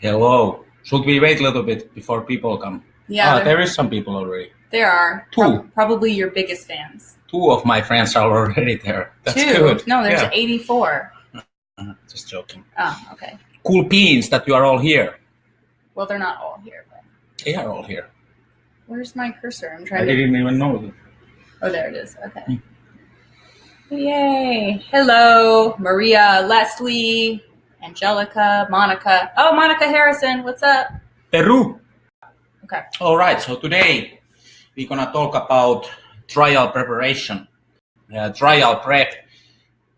Hello. Should we wait a little bit before people come? Yeah, there is some people already. There are. Two. Probably your biggest fans. 2 of my friends are already there. That's 2? good. No, there's Yeah. 84. Just joking. Oh, okay. Cool beans that you are all here. Well, they're not all here, but They are all here. where's my cursor? I'm I trying to. didn't even know that. Oh, there it is. Okay. Yay. Hello, Maria, Leslie, Angelica, Monica. Oh, Monica Harrison, what's up? Peru. Okay. All right. So today we're gonna talk about trial preparation. Trial prep.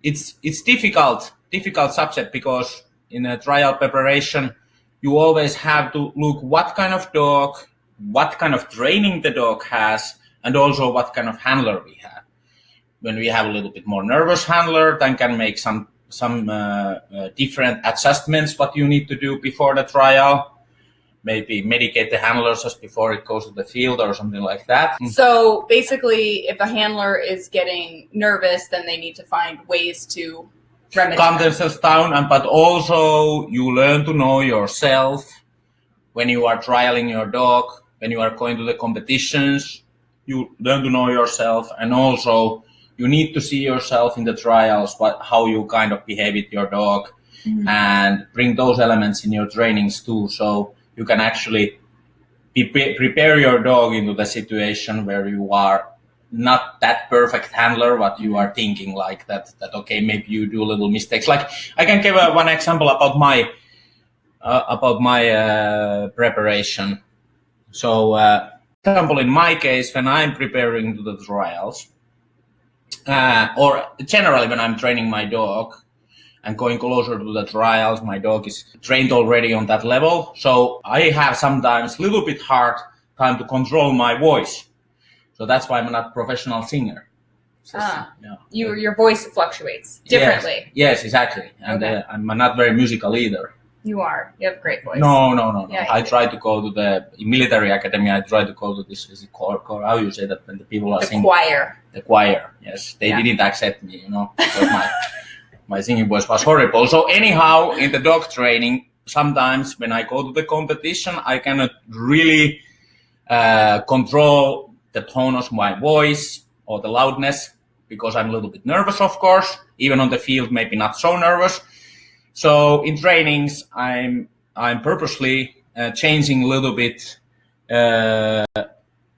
It's difficult subject because in a trial preparation you always have to look what kind of dog, what kind of training the dog has, and also what kind of handler we have. When we have a little bit more nervous handler, then can make some different adjustments what you need to do before the trial. Maybe medicate the handlers just before it goes to the field or something like that. So basically, if a handler is getting nervous, then they need to find ways to remedy Calm that. themselves down, but also you learn to know yourself when you are trialing your dog, when you are going to the competitions, you learn to know yourself, and also you need to see yourself in the trials, how you kind of behave with your dog, and bring those elements in your trainings too, so you can actually prepare your dog into the situation where you are not that perfect handler, what you are thinking like that okay, maybe you do little mistakes. Like I can give one example about my preparation. So, for example, in my case, when I'm preparing to the trials, or generally when I'm training my dog and going closer to the trials, my dog is trained already on that level. So I have sometimes a little bit hard time to control my voice. So that's why I'm not a professional singer. So, Your voice fluctuates differently. Yes, exactly. And Okay. I'm not very musical either. You are. You have a great voice. No. Yeah, I try to go to the military academy. I try to go to this, is it called, how you say that when the people are The singing? choir. The choir, yes. They didn't accept me, because my singing voice was horrible. So anyhow, in the dog training, sometimes when I go to the competition, I cannot really control the tone of my voice or the loudness because I'm a little bit nervous, of course. Even on the field, maybe not so nervous. So in trainings, I'm purposely changing a little bit.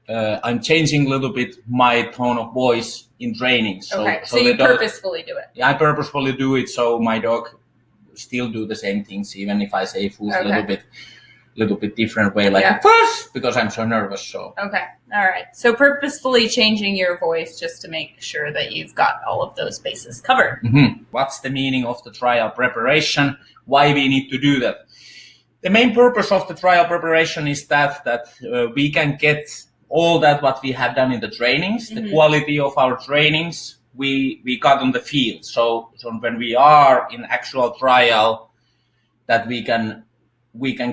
I'm changing a little bit my tone of voice in training. So you purposefully do it. I purposefully do it so my dog still do the same things, even if I say "fuss" a little bit different way, like "fuss," because I'm so nervous. So okay, all right. So purposefully changing your voice just to make sure that you've got all of those bases covered. What's the meaning of the trial preparation? Why we need to do that? The main purpose of the trial preparation is that we can get all that what we have done in the trainings, the quality of our trainings, we got on the field. So when we are in actual trial, that we can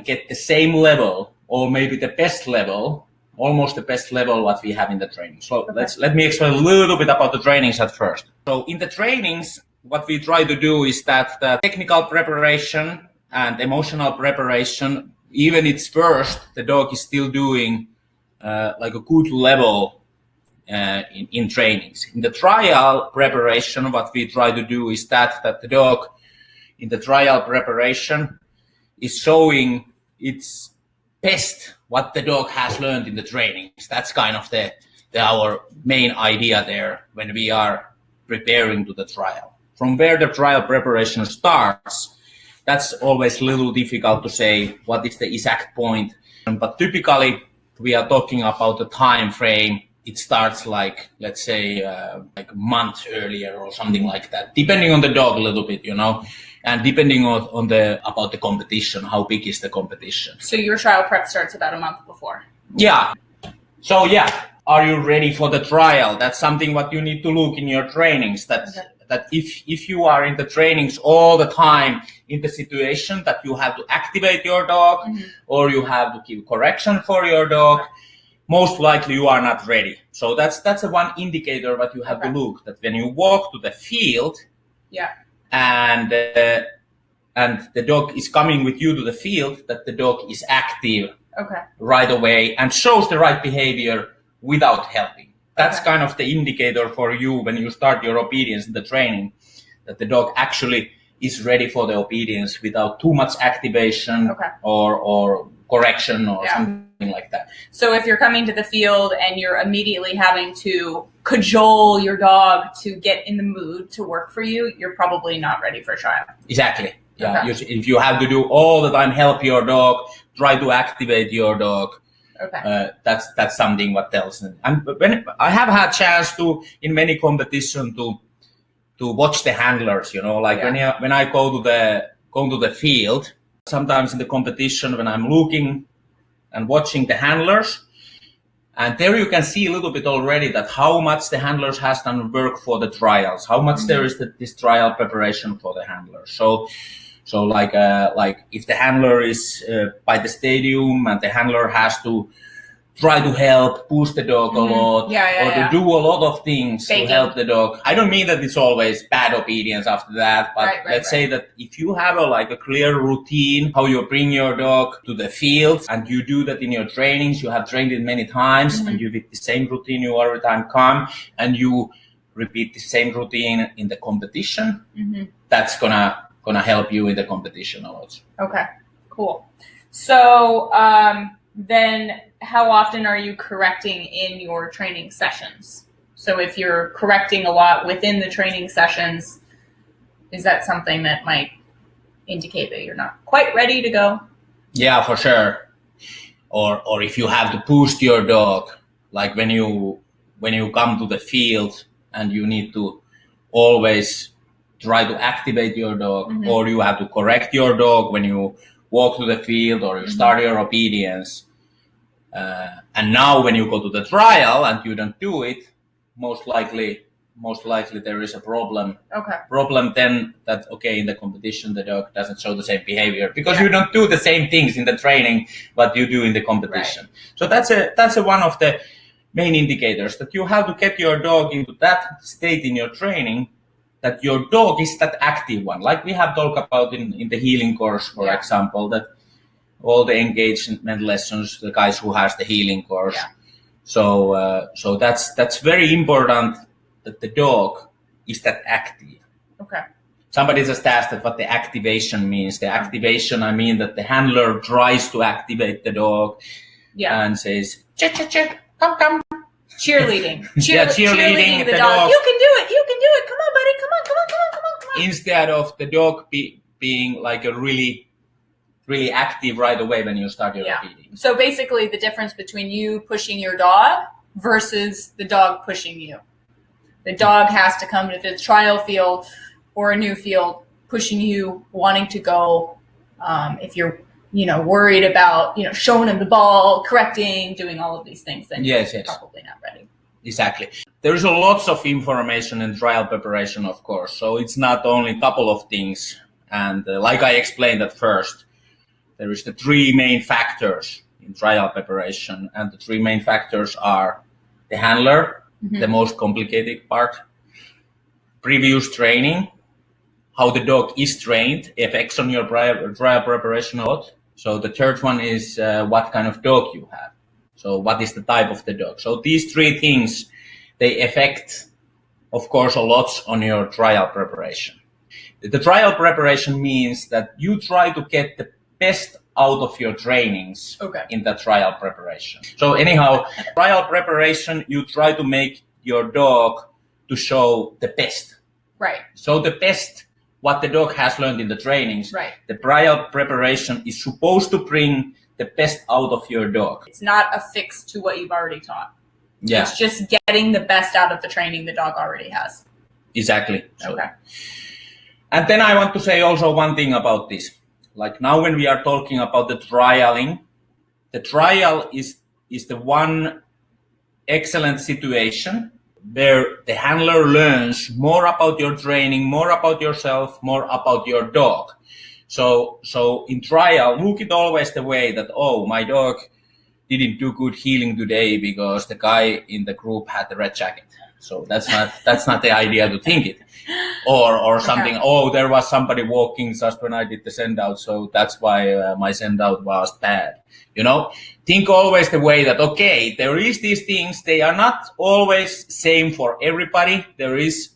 get the same level or maybe the best level, almost the best level what we have in the training. So let me explain a little bit about the trainings at first. So in the trainings, what we try to do is that the technical preparation and emotional preparation, even it's first, the dog is still doing like a good level in trainings. In the trial preparation, what we try to do is that the dog in the trial preparation is showing its best what the dog has learned in the trainings. That's kind of our main idea there when we are preparing to the trial. From where the trial preparation starts, that's always a little difficult to say what is the exact point. But typically, we are talking about the time frame. It starts like, let's say, like a month earlier or something like that, depending on the dog a little bit, and depending on about the competition, how big is the competition. So your trial prep starts about a month before. Yeah. So are you ready for the trial? That's something what you need to look in your trainings. That if you are in the trainings all the time in the situation that you have to activate your dog or you have to give correction for your dog, most likely you are not ready. So that's a one indicator that you have to look, that when you walk to the field and and the dog is coming with you to the field, that the dog is active Okay. right away and shows the right behavior without helping. That's Okay. kind of the indicator for you when you start your obedience in the training, that the dog actually is ready for the obedience without too much activation Okay. or correction or Yeah. something like that. So if you're coming to the field and you're immediately having to cajole your dog to get in the mood to work for you, you're probably not ready for trial. Exactly. Yeah. Okay. If you have to do all the time, help your dog, try to activate your dog, Okay. that's something what tells them. And when I have had chance to in many competition to watch the handlers, like when I go to the field, sometimes in the competition when I'm looking and watching the handlers, and there you can see a little bit already that how much the handlers has done work for the trials, how much there is this trial preparation for the handlers. So like if the handler is by the stadium and the handler has to try to help, push the dog a lot, or to do a lot of things to help the dog. I don't mean that it's always bad obedience after that, but let's say that if you have a clear routine, how you bring your dog to the field, and you do that in your trainings, you have trained it many times, and you with the same routine you every time come, and you repeat the same routine in the competition, that's gonna help you in the competition a lot. Okay, cool. So then how often are you correcting in your training sessions? So if you're correcting a lot within the training sessions, is that something that might indicate that you're not quite ready to go? Yeah, for sure. Or if you have to boost your dog, like when you come to the field and you need to always try to activate your dog, or you have to correct your dog when you walk to the field or you start your obedience. And now when you go to the trial and you don't do it, most likely there is a problem. Okay. Problem then that, in the competition the dog doesn't show the same behavior because you don't do the same things in the training what you do in the competition. Right. So that's one of the main indicators, that you have to get your dog into that state in your training, that your dog is that active one. Like we have talked about in the healing course, for example, that all the engagement lessons, the guys who has the healing course. Yeah. So that's very important, that the dog is that active. Okay. Somebody just asked that what the activation means. The activation, I mean that the handler tries to activate the dog and says, "Che, come." Cheerleading. Cheerleading the dog. You can do it. Come on, buddy. Come on. Instead of the dog being like a really active right away when you start your obedience. So basically the difference between you pushing your dog versus the dog pushing you. The dog has to come to the trial field or a new field pushing you, wanting to go. If you're, worried about, showing him the ball, correcting, doing all of these things, then you're probably not ready. Exactly. There's lots of information in trial preparation, of course. So it's not only a couple of things. And like I explained at first, there is the three main factors in trial preparation. And the three main factors are the handler, the most complicated part, previous training, how the dog is trained, effects on your trial preparation a lot. So the third one is what kind of dog you have. So what is the type of the dog? So these three things, they affect, of course, a lot on your trial preparation. The trial preparation means that you try to get the best out of your trainings in the trial preparation. So anyhow, trial preparation, you try to make your dog to show the best. Right. So the best what the dog has learned in the trainings. Right. The trial preparation is supposed to bring the best out of your dog. It's not a fix to what you've already taught. Yeah. It's just getting the best out of the training the dog already has. Exactly. So, okay. And then I want to say also one thing about this. Like now when we are talking about the trialing, the trial is the one excellent situation where the handler learns more about your training, more about yourself, more about your dog. So in trial, look it always the way that, my dog didn't do good healing today because the guy in the group had the red jacket. So that's not the idea to think it. or something. Okay. Oh, there was somebody walking just when I did the send out, so that's why my send out was bad. Think always the way that, okay, there is these things, they are not always same for everybody. There is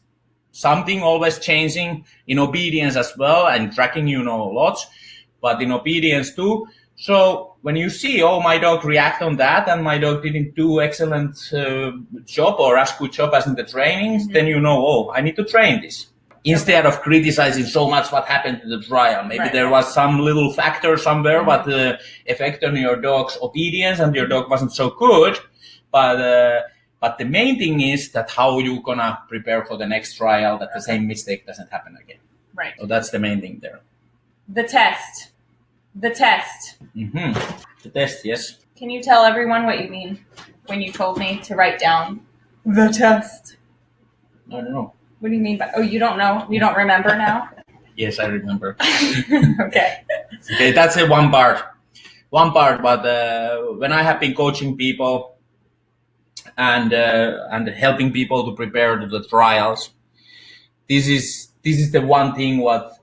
something always changing in obedience as well, and tracking lots, but in obedience too. So when you see, oh, my dog react on that and my dog didn't do excellent job or as good job as in the trainings, then oh, I need to train this. Instead of criticizing so much what happened to the trial. Maybe there was some little factor somewhere what affected on your dog's obedience and your dog wasn't so good. But the main thing is that how you gonna prepare for the next trial that the same mistake doesn't happen again. Right. So that's the main thing there. The test. The test. The test, yes. Can you tell everyone what you mean when you told me to write down the test? I don't know. What do you mean by, oh, you don't know? You don't remember now? Yes, I remember. Okay. Okay, that's one part. But when I have been coaching people and helping people to prepare to the trials, this is the one thing what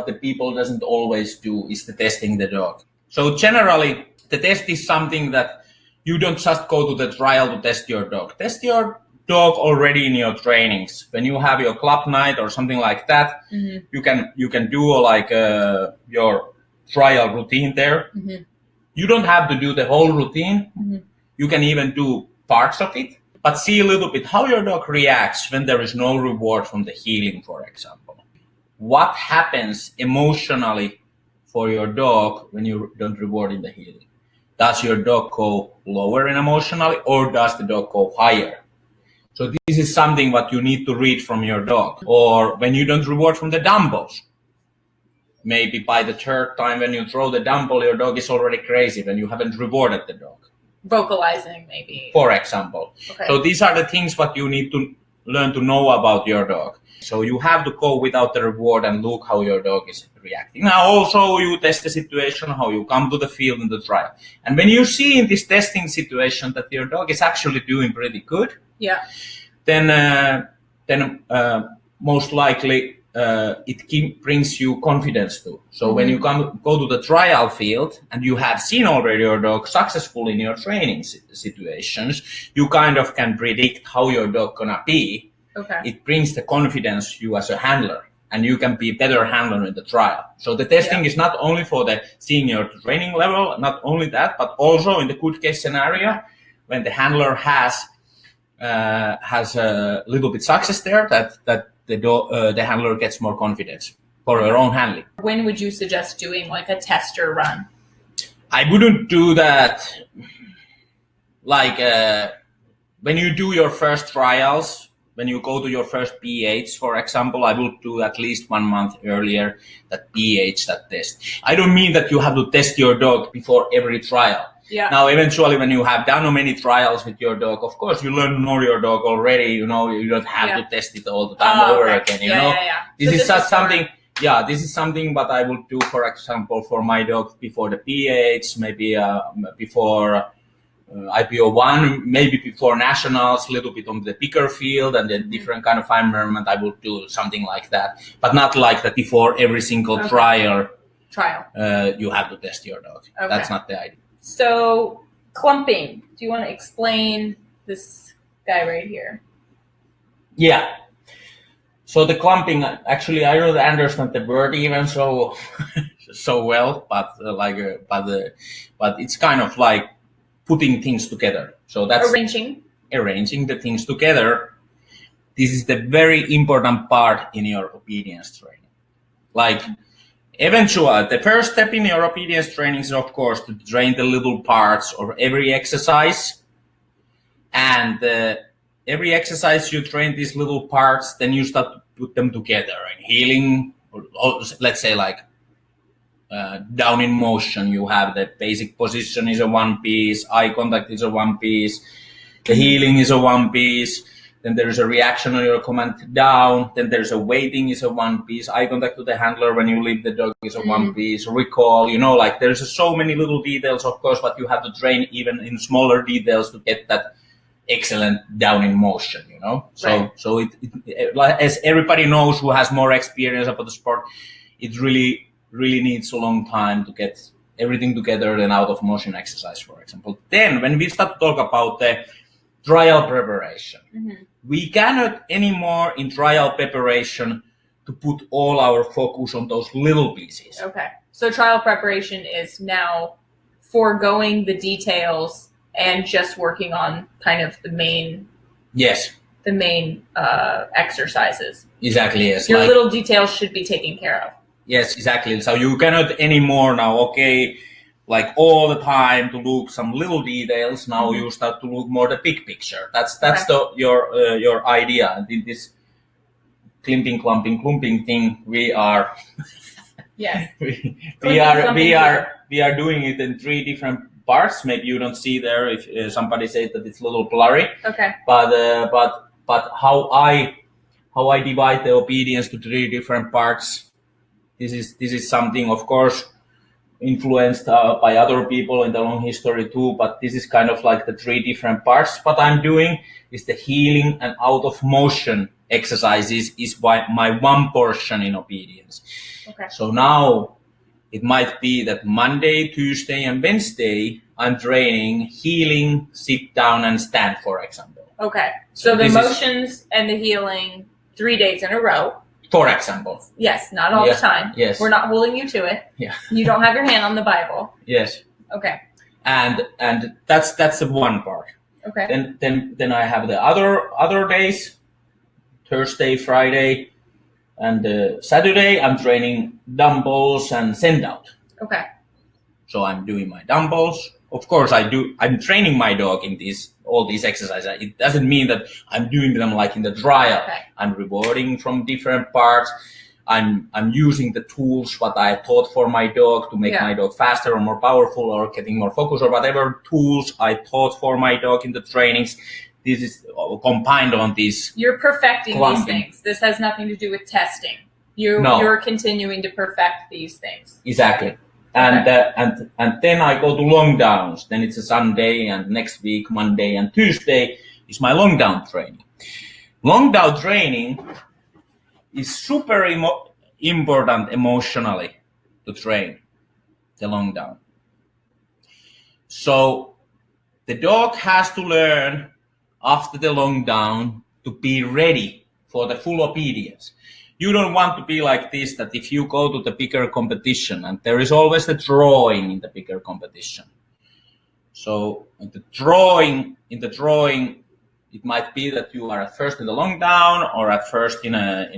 the people doesn't always do is the testing the dog. So generally, the test is something that you don't just go to the trial to test your dog. Test your dog already in your trainings. When you have your club night or something like that, you can do like your trial routine there. You don't have to do the whole routine. You can even do parts of it, but see a little bit how your dog reacts when there is no reward from the healing, for example. What happens emotionally for your dog when you don't reward in the healing? Does your dog go lower in emotionally or does the dog go higher? So this is something what you need to read from your dog. Or when you don't reward from the dumbbells, maybe by the third time when you throw the dumbbell, your dog is already crazy when you haven't rewarded the dog. Vocalizing, maybe. For example. Okay. So these are the things what you need to learn to know about your dog. So you have to go without the reward and look how your dog is reacting. Now also you test the situation, how you come to the field in the trial. And when you see in this testing situation that your dog is actually doing pretty good, then most likely it brings you confidence too. So when you go to the trial field and you have seen already your dog successful in your training situations, you kind of can predict how your dog gonna be. Okay. It brings the confidence you as a handler, and you can be a better handler in the trial. So the testing is not only for the seeing your training level, not only that, but also in the good case scenario when the handler has a little bit success there, that the handler gets more confidence for her own handling. When would you suggest doing like a tester run? I wouldn't do that like when you do your first trials. When you go to your first PH, for example, I will do at least 1 month earlier that PH, that test. I don't mean that you have to test your dog before every trial. Yeah. Now, eventually, when you have done many trials with your dog, of course, you learn to know your dog already. You don't have to test it all the time over again. You know, this is just something. Yeah, this is something what I would do, for example, for my dog before the PH, maybe before IPO1, maybe before nationals, a little bit on the bigger field and then different kind of environment. I will do something like that, but not like that before every single trial. You have to test your dog. Okay. That's not the idea. So clumping, do you want to explain this guy right here? Yeah. So the clumping, actually, I don't understand the word even so well, but it's kind of like putting things together. So that's arranging the things together. This is the very important part in your obedience training. Like eventually, the first step in your obedience training is, of course, to train the little parts of every exercise. And every exercise you train these little parts, then you start to put them together. In healing, let's say like down in motion, you have the basic position is a one piece, eye contact is a one piece, the healing is a one piece, then there's a reaction on your command down, then there's a waiting is a one piece, eye contact to the handler when you leave the dog is a one piece, recall, like there's so many little details, of course, but you have to train even in smaller details to get that excellent down in motion, So, Right. so like, as everybody knows who has more experience about the sport, it really, really needs a long time to get everything together than out of motion exercise, for example. Then when we start to talk about the trial preparation, we cannot anymore in trial preparation to put all our focus on those little pieces. Okay. So trial preparation is now foregoing the details and just working on kind of the main Yes. The main exercises. Exactly, yes. Your little details should be taken care of. Yes, exactly. So you cannot anymore now, like all the time to look some little details. Now you start to look more the big picture. That's your idea. And in this clumping thing, we are Yes. we are doing it in 3 different parts. Maybe you don't see there if somebody says that it's a little blurry. Okay. But how I divide the obedience to 3 different parts. This is something, of course, influenced by other people in the long history too. But this is kind of like the 3 different parts. What I'm doing is the healing and out of motion exercises is my one portion in obedience. Okay. So now it might be that Monday, Tuesday, and Wednesday I'm training healing, sit down, and stand, for example. Okay. So the motions and the healing 3 days in a row. For example. Yes, not all the time. Yes. We're not holding you to it. Yeah. You don't have your hand on the Bible. Yes. Okay. And that's the one part. Okay. Then I have the other days, Thursday, Friday, and Saturday I'm training dumbbells and send out. Okay. So I'm doing my dumbbells. Of course I'm training my dog in all these exercises. It doesn't mean that I'm doing them like in the trial. Okay. I'm rewarding from different parts. I'm using the tools what I taught for my dog to make my dog faster or more powerful or getting more focus or whatever tools I taught for my dog in the trainings. This is combined on these. You're perfecting clumping. these things. This has nothing to do with testing. You're continuing to perfect these things. Exactly. And then I go to long downs. Then it's a Sunday, and next week, Monday and Tuesday, is my long down training. Long down training is super important emotionally to train the long down. So the dog has to learn after the long down to be ready for the full obedience. You don't want to be like this, that if you go to the bigger competition, and there is always the drawing in the bigger competition. So in the drawing, it might be that you are at first in the long down or at first in the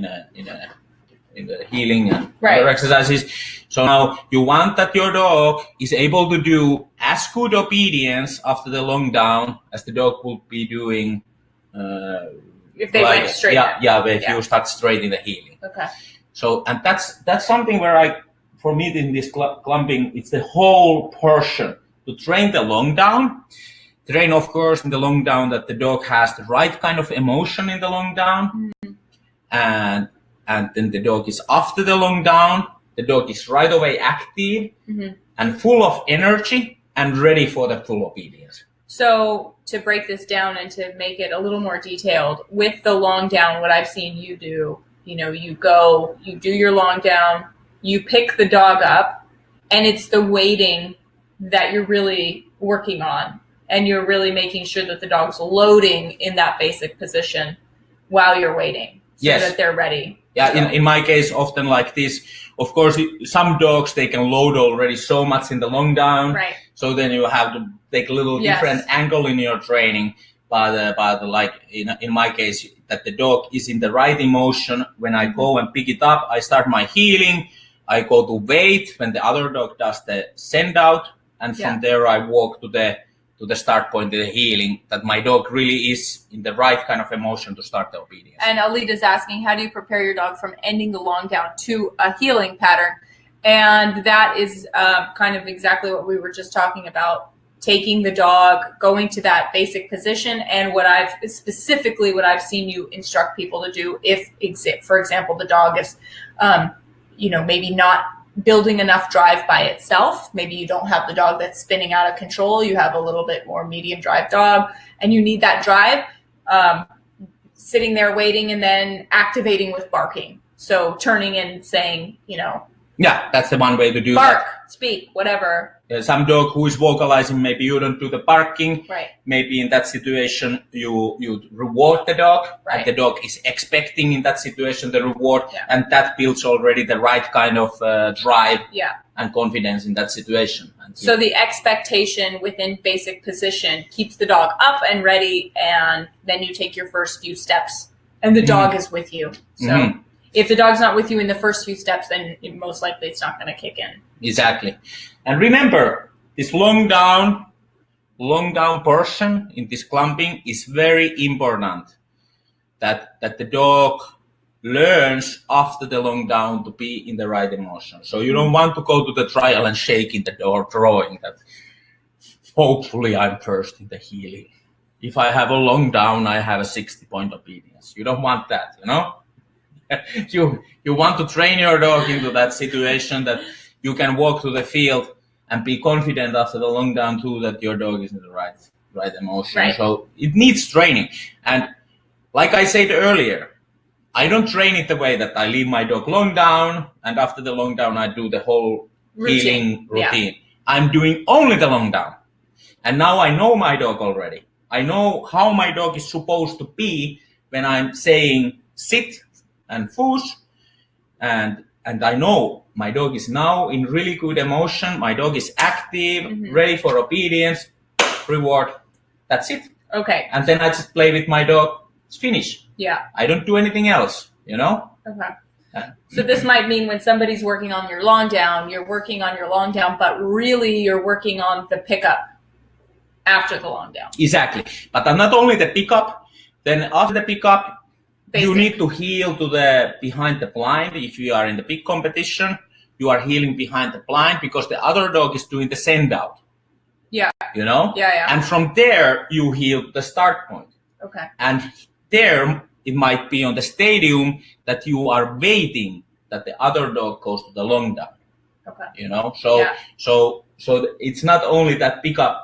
healing and other exercises. So now you want that your dog is able to do as good obedience after the long down as the dog would be doing if they went straight. If you start straight in the healing. Okay. So, and that's something where for me in this clumping, it's the whole portion to train the long down. Train, of course, in the long down that the dog has the right kind of emotion in the long down. Mm-hmm. And then the dog is after the long down, the dog is right away active and full of energy and ready for the full obedience. So to break this down and to make it a little more detailed, with the long down, what I've seen you do, you go, you do your long down, you pick the dog up, and it's the waiting that you're really working on. And you're really making sure that the dog's loading in that basic position while you're waiting so that they're ready. Yeah, in my case, often like this. Of course, some dogs, they can load already so much in the long down. Right. So then you have to take a little different angle in your training. But like in my case, that the dog is in the right emotion. When I go and pick it up, I start my healing. I go to wait when the other dog does the send out. And from there, I walk to the start point of the healing, that my dog really is in the right kind of emotion to start the obedience. And Alita's asking, how do you prepare your dog from ending the long down to a healing pattern? And that is kind of exactly what we were just talking about, taking the dog, going to that basic position, and what I've seen you instruct people to do if, for example, the dog is, maybe not building enough drive by itself. Maybe you don't have the dog that's spinning out of control. You have a little bit more medium drive dog, and you need that drive. Sitting there waiting and then activating with barking. So turning and saying, Yeah, that's the one way to do bark, that. speak, whatever. Some dog who is vocalizing, maybe you don't do the barking. Right. Maybe in that situation you reward the dog, Right. and the dog is expecting in that situation the reward, Yeah. and that builds already the right kind of drive Yeah. and confidence in that situation. And So the expectation within basic position keeps the dog up and ready, and then you take your first few steps, and the dog is with you. So if the dog's not with you in the first few steps, then most likely it's not going to kick in. Exactly. And remember, this long down portion in this clumping is very important, that the dog learns after the long down to be in the right emotion. So you don't want to go to the trial and shaking the door, drawing that hopefully I'm first in the healing. If I have a long down, I have a 60-point obedience. You don't want that, You want to train your dog into that situation that you can walk to the field and be confident after the long down too that your dog is in the right emotion. Right. So it needs training. And like I said earlier, I don't train it the way that I leave my dog long down and after the long down I do the whole healing routine. Yeah. I'm doing only the long down. And now I know my dog already. I know how my dog is supposed to be when I'm saying sit and foosh, and I know my dog is now in really good emotion. My dog is active, ready for obedience, reward. That's it. Okay. And then I just play with my dog. It's finished. Yeah. I don't do anything else, Okay. So this might mean when somebody's working on your long down, you're working on your long down, but really you're working on the pickup after the long down. Exactly. But not only the pickup, then after the pickup, you need to heal to the behind the blind. If you are in the big competition, you are healing behind the blind because the other dog is doing the send out. Yeah. Yeah. And from there, you heal the start point. Okay. And there, it might be on the stadium that you are waiting that the other dog goes to the long down. Okay. So it's not only that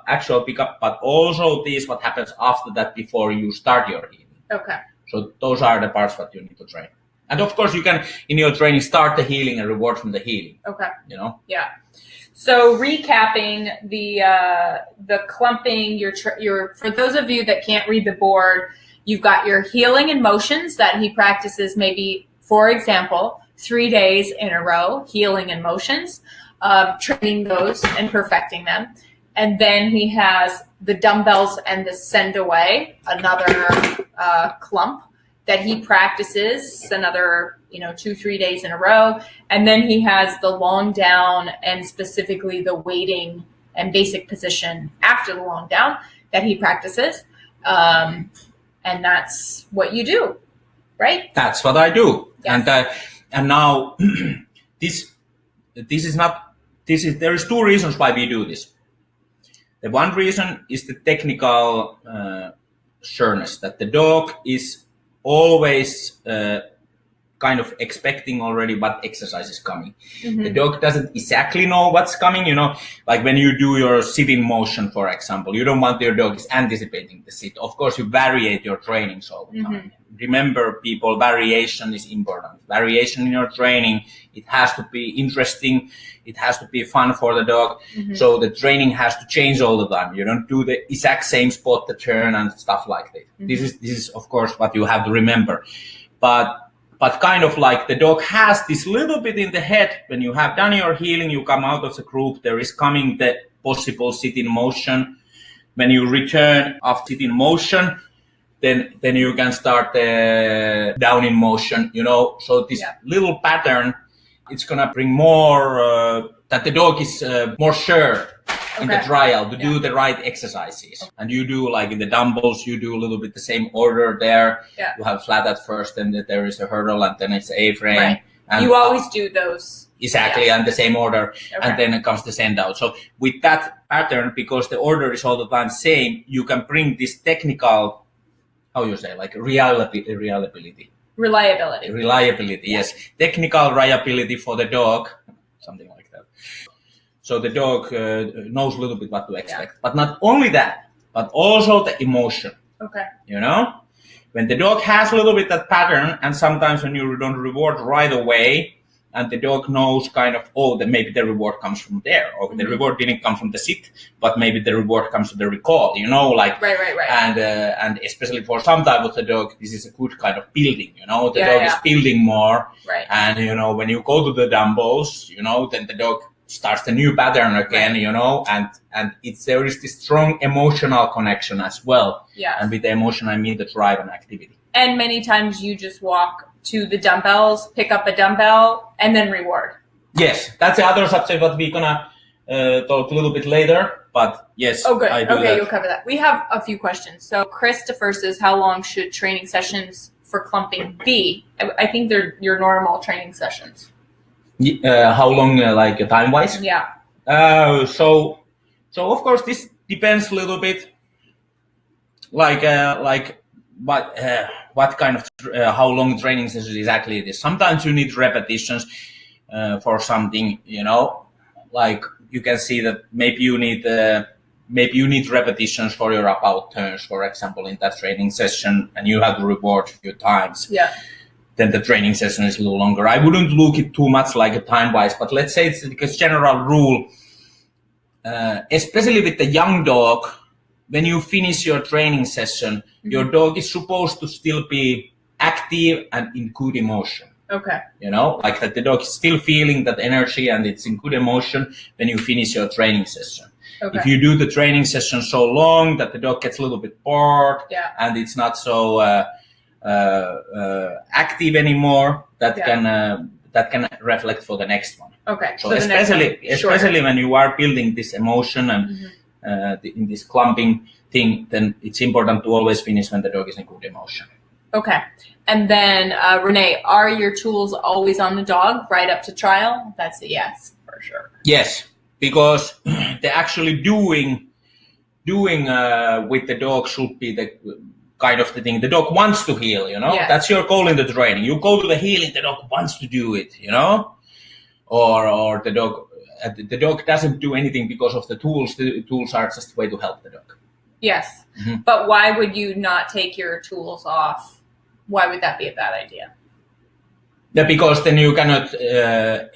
actual pickup, but also this what happens after that before you start your healing. Okay. So those are the parts that you need to train. And of course you can, in your training, start the healing and reward from the healing. Okay. Yeah. So recapping the clumping, your for those of you that can't read the board, you've got your healing and motions that he practices maybe, for example, 3 days in a row, healing and motions, training those and perfecting them. And then he has the dumbbells and the send away, another clump that he practices another 2-3 days in a row. And then he has the long down and specifically the waiting and basic position after the long down that he practices. And that's what you do, right? That's what I do. Yes. And now there is two reasons why we do this. The one reason is the technical sureness, that the dog is always kind of expecting already what exercise is coming. The dog doesn't exactly know what's coming, like when you do your sitting motion, for example, you don't want your dog is anticipating the sit. Of course, you variate your trainings all the time. Remember, people, variation is important. Variation in your training, it has to be interesting. It has to be fun for the dog. So the training has to change all the time. You don't do the exact same spot, the turn and stuff like that. This is of course what you have to remember. But kind of like the dog has this little bit in the head, when you have done your healing, you come out of the group, there is coming the possible sit in motion. When you return after sit in motion, then you can start the down in motion, So this little pattern, it's gonna bring more, that the dog is more sure in the trial to do the right exercises. And you do, like in the dumbbells, you do a little bit the same order there. Yeah. You have flat at first, and then there is a hurdle, and then it's A-frame. Right. And you always do those. Exactly, and the same order. Okay. And then it comes the send out. So with that pattern, because the order is all the time same, you can bring this technical, how you say, like reliability. Yes. Technical reliability for the dog. something like that. So the dog knows a little bit what to expect. But not only that, but also the emotion. Okay. You know, when the dog has a little bit that pattern, and sometimes when you don't reward right away, and the dog knows kind of, oh, that maybe the reward comes from there, or the reward didn't come from the sit, but maybe the reward comes to the recall, you know, like, right. And especially for some type of the dog, this is a good kind of building, you know, the dog is building more, right. And, you know, when you go to the dumbbells, you know, then the dog starts the new pattern again, right. You know, and there is this strong emotional connection as well. Yeah. And with the emotion, I mean the drive and activity. And many times you just walk to the dumbbells, pick up a dumbbell, and then reward. Yes, that's the other subject that we're gonna talk a little bit later. But yes, oh good. I do okay, that. You'll cover that. We have a few questions. So Christopher says, how long should training sessions for clumping be? I think they're your normal training sessions. How long, like time wise? Yeah. So of course this depends a little bit. Like what kind of how long training session exactly it is. Sometimes you need repetitions for something, you know, like you can see that maybe you need repetitions for your up out turns, for example, in that training session, and you have to reward a few times. Yeah. Then the training session is a little longer. I wouldn't look it too much like a time wise, but let's say it's because general rule, especially with the young dog. When you finish your training session, your dog is supposed to still be active and in good emotion. Okay. You know, like that the dog is still feeling that energy and it's in good emotion when you finish your training session. Okay. If you do the training session so long that the dog gets a little bit bored and it's not so active anymore, that can reflect for the next one. Okay. So especially when you are building this emotion and in this clumping thing, then it's important to always finish when the dog is in good emotion. Okay. And then Renee, are your tools always on the dog right up to trial? That's a yes, for sure. Yes, because the actually doing with the dog should be the kind of the thing. The dog wants to heal, you know. Yes. That's your goal in the training. You go to the healing, the dog wants to do it, you know, or the dog doesn't do anything because of the tools. The tools are just a way to help the dog. Yes. Mm-hmm. But why would you not take your tools off? Why would that be a bad idea? Yeah, because then you cannot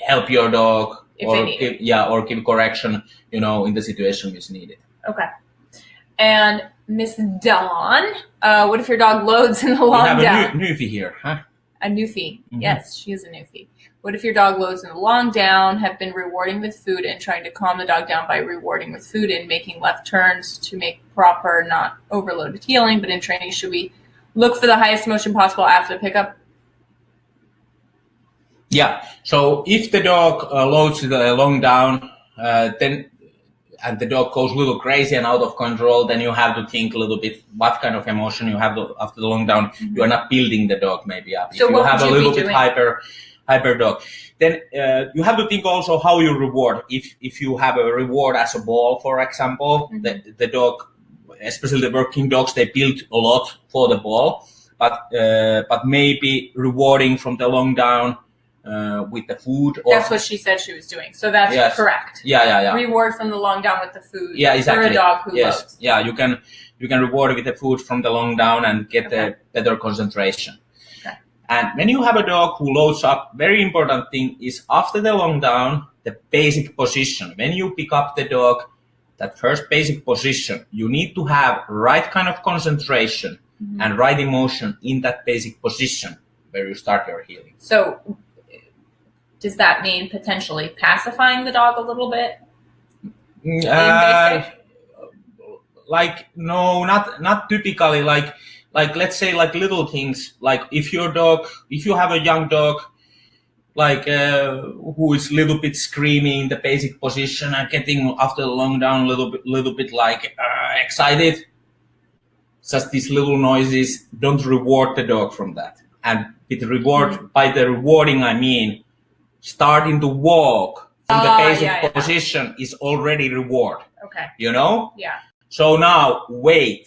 help your dog or give correction, you know, in the situation is needed. Okay. And Miss Dawn, what if your dog loads in the long down? We have a newfie here, huh? A newfie. Mm-hmm. Yes, she is a newfie. What if your dog loads in the long down, have been rewarding with food and trying to calm the dog down by rewarding with food and making left turns to make proper, not overloaded healing, but in training, should we look for the highest motion possible after the pickup? Yeah. So if the dog loads the long down, and the dog goes a little crazy and out of control, then you have to think a little bit what kind of emotion you have after the long down. Mm-hmm. You are not building the dog maybe up. So if you have a little bit hyper dog, then you have to think also how you reward. If you have a reward as a ball, for example, mm-hmm. the dog, especially the working dogs, they build a lot for the ball, but maybe rewarding from the long down with the food. That's what she said she was doing. So that's correct. Yeah. Reward from the long down with the food. Yeah, exactly. For a dog who loads. Yeah, you can reward with the food from the long down and get the better concentration. Okay. And when you have a dog who loads up, very important thing is after the long down, the basic position. When you pick up the dog, that first basic position, you need to have right kind of concentration and right emotion in that basic position where you start your healing. So does that mean potentially pacifying the dog a little bit? Like no, not typically. Like let's say like little things. Like if you have a young dog, like who is a little bit screaming in the basic position and getting after the long down a little bit like excited. Just these little noises. Don't reward the dog from that. And with reward, by the rewarding I mean starting to walk from the basic position is already reward. Okay. You know? Yeah. So now wait,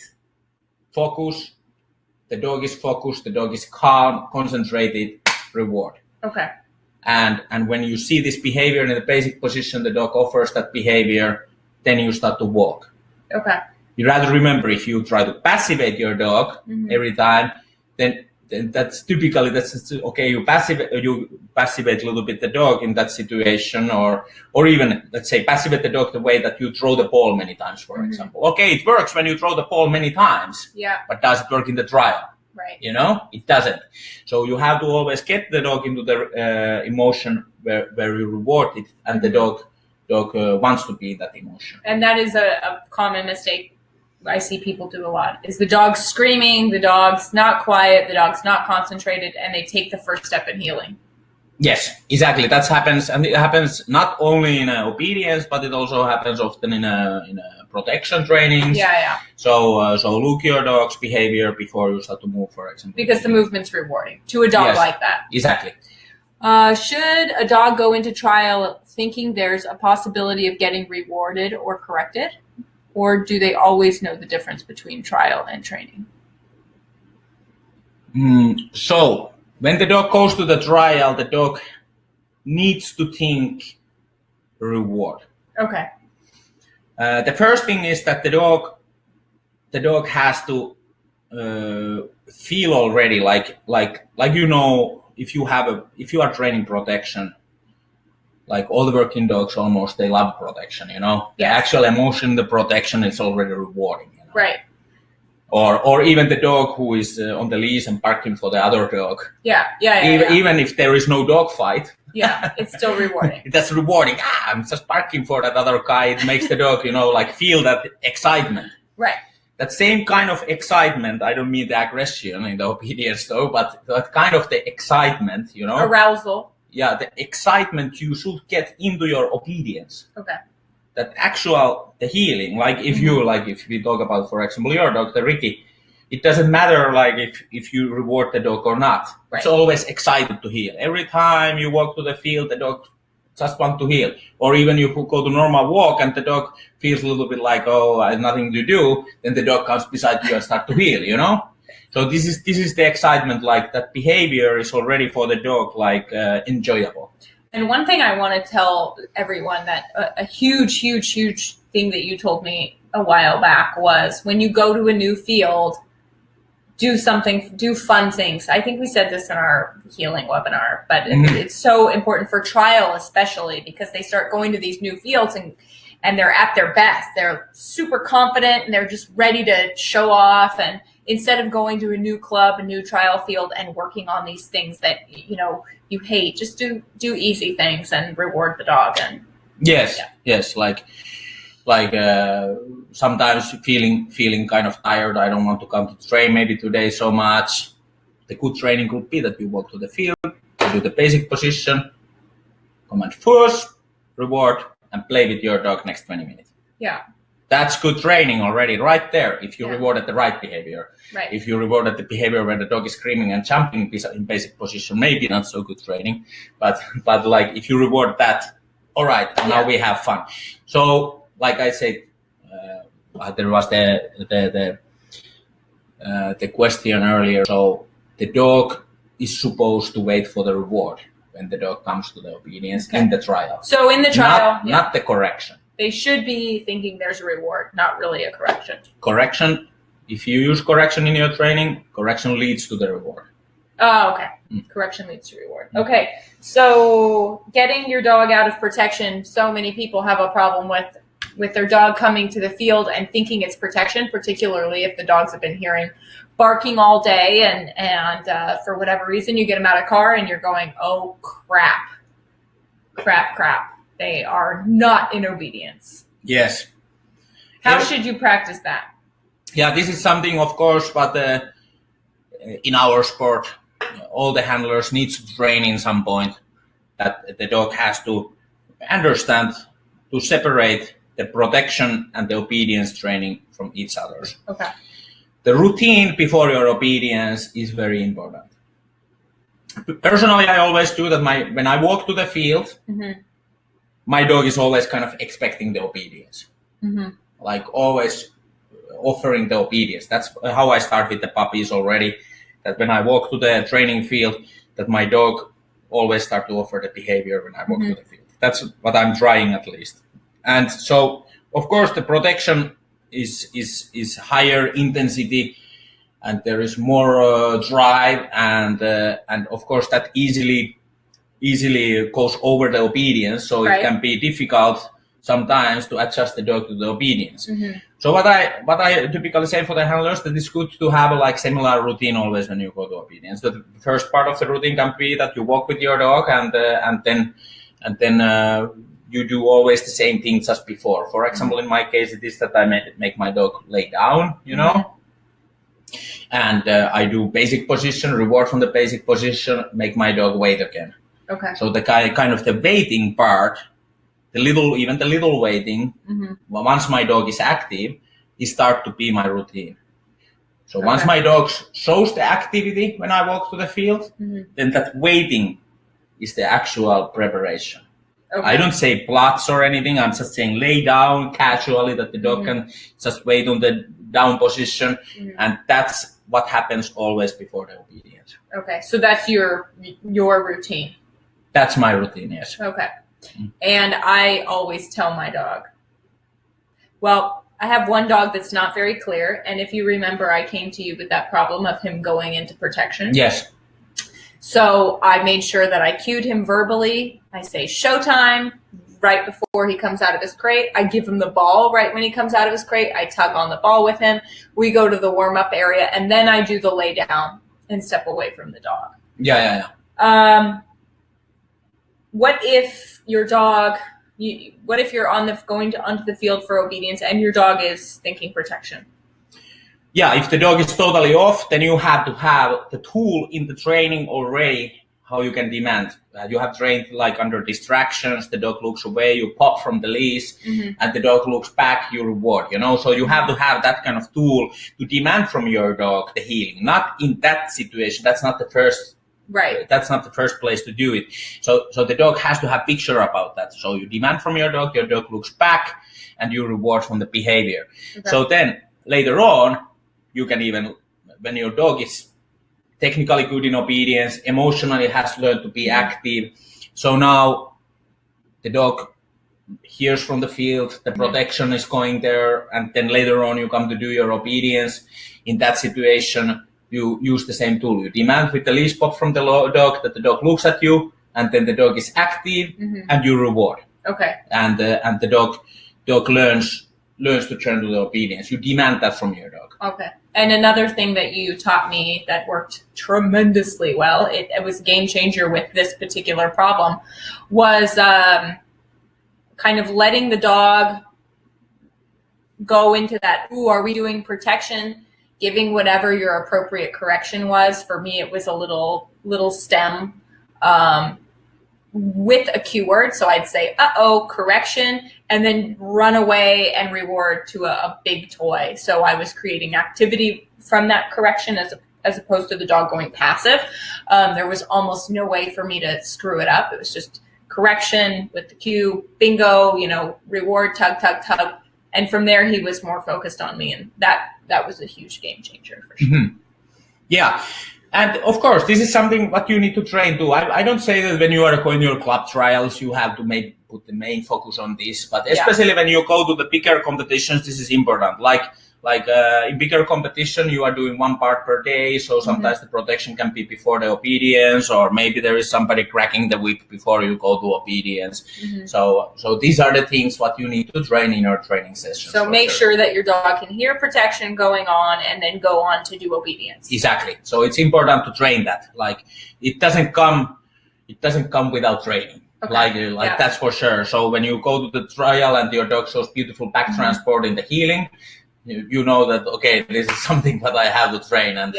focus. The dog is focused. The dog is calm, concentrated. Reward. Okay. And when you see this behavior in the basic position, the dog offers that behavior, then you start to walk. Okay. You rather remember, if you try to passivate your dog every time, then that's typically okay. You passivate a little bit the dog in that situation, or even, let's say, passivate the dog the way that you throw the ball many times, for example. Okay, it works when you throw the ball many times. Yeah. But does it work in the trial? Right. It doesn't. So you have to always get the dog into the emotion where you reward it, and the dog wants to be in that emotion. And that is a common mistake I see people do a lot, is the dog's screaming, the dog's not quiet, the dog's not concentrated, and they take the first step in healing. Yes, exactly. That happens, and it happens not only in obedience, but it also happens often in protection trainings. Yeah. So look your dog's behavior before you start to move, for example. Because the movement's rewarding to a dog like that. Exactly. Should a dog go into trial thinking there's a possibility of getting rewarded or corrected? Or do they always know the difference between trial and training? So when the dog goes to the trial, the dog needs to think reward. Okay. The first thing is that the dog has to feel already like if you are training protection, like all the working dogs almost, they love protection, The actual emotion in the protection is already rewarding. Right. Or even the dog who is on the leash and barking for the other dog. Yeah. Even if there is no dog fight. Yeah, it's still rewarding. That's rewarding. I'm just barking for that other guy. It makes the dog, feel that excitement. Right. That same kind of excitement, I don't mean the aggression in the obedience though, but that kind of the excitement, Arousal. Yeah, the excitement you should get into your obedience. Okay. That the healing, like if we talk about, for example, your dog, the Ricky, it doesn't matter if you reward the dog or not. Right. It's always excited to heal. Every time you walk to the field, the dog just wants to heal. Or even you go to normal walk and the dog feels a little bit like, oh, I have nothing to do, then the dog comes beside you and start to heal, So this is the excitement, like that behavior is already for the dog, enjoyable. And one thing I want to tell everyone, that a huge thing that you told me a while back was, when you go to a new field, do fun things. I think we said this in our healing webinar, but it's so important for trial, especially because they start going to these new fields and they're at their best. They're super confident and they're just ready to show off. And instead of going to a new club, a new trial field, and working on these things that you hate, just do easy things and reward the dog. And yes, sometimes feeling kind of tired. I don't want to come to train maybe today so much. The good training could be that you walk to the field, do the basic position, command first, reward, and play with your dog next 20 minutes. Yeah. That's good training already right there, if you rewarded the right behavior. Right. If you rewarded the behavior where the dog is screaming and jumping in basic position, maybe not so good training. But if you reward that, all right, now we have fun. So like I said, there was the question earlier. So the dog is supposed to wait for the reward when the dog comes to the obedience in the trial. So in the trial, not the correction. They should be thinking there's a reward, not really a correction. Correction, if you use correction in your training, correction leads to the reward. Oh, okay. Correction leads to reward. Okay, so getting your dog out of protection, so many people have a problem with their dog coming to the field and thinking it's protection, particularly if the dogs have been hearing barking all day and for whatever reason you get them out of the car and you're going, oh, crap. They are not in obedience. Yes. How should you practice that? Yeah, this is something, of course, but in our sport, all the handlers need to train in some point that the dog has to understand to separate the protection and the obedience training from each other. Okay. The routine before your obedience is very important. Personally, I always do that. When I walk to the field, my dog is always kind of expecting the obedience, like always offering the obedience. That's how I start with the puppies already, that when I walk to the training field, that my dog always start to offer the behavior when I walk to the field. That's what I'm trying at least. And so, of course, the protection is higher intensity, and there is more drive, and of course that easily goes over the obedience. So it can be difficult sometimes to adjust the dog to the obedience. So what I typically say for the handlers, that it's good to have a like similar routine always when you go to obedience. The first part of the routine can be that you walk with your dog, and then you do always the same thing just before. For example, in my case, it is that I make my dog lay down, you know, and I do basic position, reward from the basic position, make my dog wait again. Okay. So the kind of the waiting part, even the little waiting, once my dog is active, it start to be my routine. So once my dog shows the activity when I walk to the field, then that waiting is the actual preparation. Okay. I don't say plots or anything. I'm just saying lay down casually, that the dog can just wait on the down position, and that's what happens always before the obedience. Okay, so that's your routine. That's my routine, yes. Okay. And I always tell my dog, well, I have one dog that's not very clear, and if you remember, I came to you with that problem of him going into protection. Yes. So I made sure that I cued him verbally. I say showtime right before he comes out of his crate. I give him the ball right when he comes out of his crate. I tug on the ball with him. We go to the warm-up area, and then I do the lay down and step away from the dog. Yeah. What if your dog? What if you're onto the field for obedience and your dog is thinking protection? Yeah, if the dog is totally off, then you have to have the tool in the training already, how you can demand. You have trained like under distractions, the dog looks away, you pop from the leash, and the dog looks back, you reward, you know? So you have to have that kind of tool to demand from your dog the healing. Not in that situation, that's not the first. Right. That's not the first place to do it. So the dog has to have picture about that. So you demand from your dog looks back, and you reward from the behavior. Okay. So then later on, you can even, when your dog is technically good in obedience, emotionally has learned to be active. So now the dog hears from the field, the protection is going there, and then later on you come to do your obedience. In that situation, you use the same tool. You demand with the leash pop from the dog that the dog looks at you, and then the dog is active, and you reward. Okay. And the dog learns to turn to the obedience. You demand that from your dog. Okay. And another thing that you taught me that worked tremendously well, it was a game changer with this particular problem, was kind of letting the dog go into that, ooh, are we doing protection? Giving whatever your appropriate correction was. For me, it was a little stem with a cue word. So I'd say, uh-oh, correction, and then run away and reward to a big toy. So I was creating activity from that correction as opposed to the dog going passive. There was almost no way for me to screw it up. It was just correction with the cue, bingo, reward, tug. And from there, he was more focused on me. And that was a huge game changer for sure. Yeah. And of course, this is something that you need to train to. I don't say that when you are going to your club trials, you have to maybe put the main focus on this, but especially when you go to the bigger competitions, this is important. Like in bigger competition, you are doing one part per day. So sometimes the protection can be before the obedience, or maybe there is somebody cracking the whip before you go to obedience. So these are the things what you need to train in your training sessions. So make sure that your dog can hear protection going on and then go on to do obedience. Exactly. So it's important to train that. Like it doesn't come without training. Okay. Like that's for sure. So when you go to the trial and your dog shows beautiful back transport in the healing, you know that, okay, this is something that I have to train, and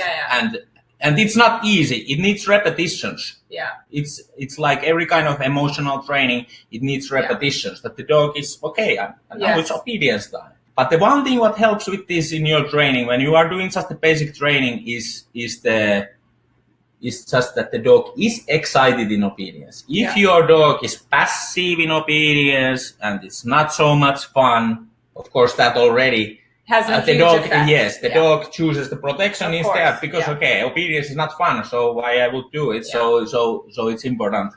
it's not easy. It needs repetitions. Yeah. It's like every kind of emotional training. It needs repetitions. That the dog is okay. And now it's obedience time. But the one thing what helps with this in your training, when you are doing just the basic training, is just that the dog is excited in obedience. If your dog is passive in obedience and it's not so much fun, of course that already has a the huge dog, effect. yes, the dog chooses the protection Of instead course, because yeah. okay, obedience is not fun, so why I would do it? Yeah. So it's important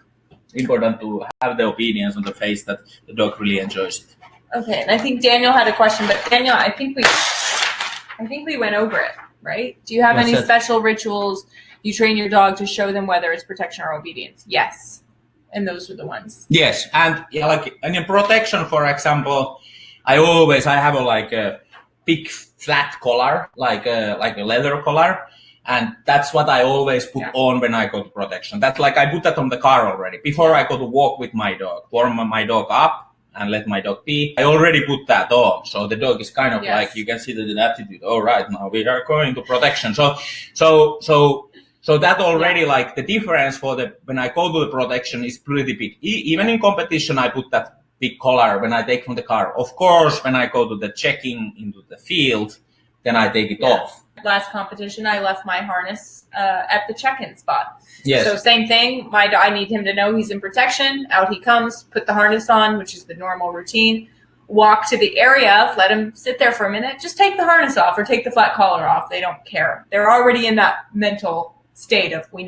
to have the obedience on the face that the dog really enjoys it. Okay, and I think Daniel had a question, but Daniel, I think we went over it, right? Do you have What's any that? special rituals you train your dog to show them whether it's protection or obedience? Yes, and those are the ones. Yes, and yeah, like in protection, for example, I have a big flat collar, like a leather collar, and that's what I always put on when I go to protection. That's like I put that on the car already before I go to walk with my dog, warm my dog up and let my dog pee. I already put that on, so the dog is kind of like you can see the attitude. All right, now we are going to protection. So that already like the difference for when I go to the protection is pretty big. Even in competition, I put that big collar when I take from the car. Of course, when I go to the checking into the field, then I take it off. Last competition, I left my harness at the check-in spot. Yes. So same thing. I need him to know he's in protection. Out he comes. Put the harness on, which is the normal routine. Walk to the area. Let him sit there for a minute. Just take the harness off or take the flat collar off. They don't care. They're already in that mental state of they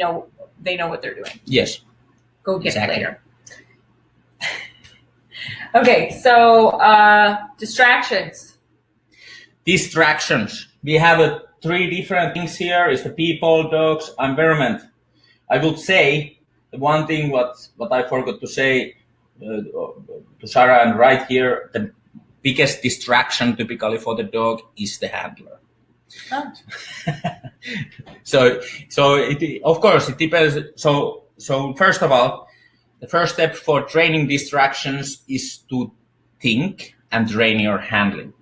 know what they're doing. Yes. Go get it later. Okay, so distractions. Distractions. We have 3 different things here. Is the people, dogs, environment. I would say the one thing what I forgot to say to Sarah and right here, the biggest distraction typically for the dog is the handler. Oh. So of course it depends. So first of all, the first step for training distractions is to think and train your handling,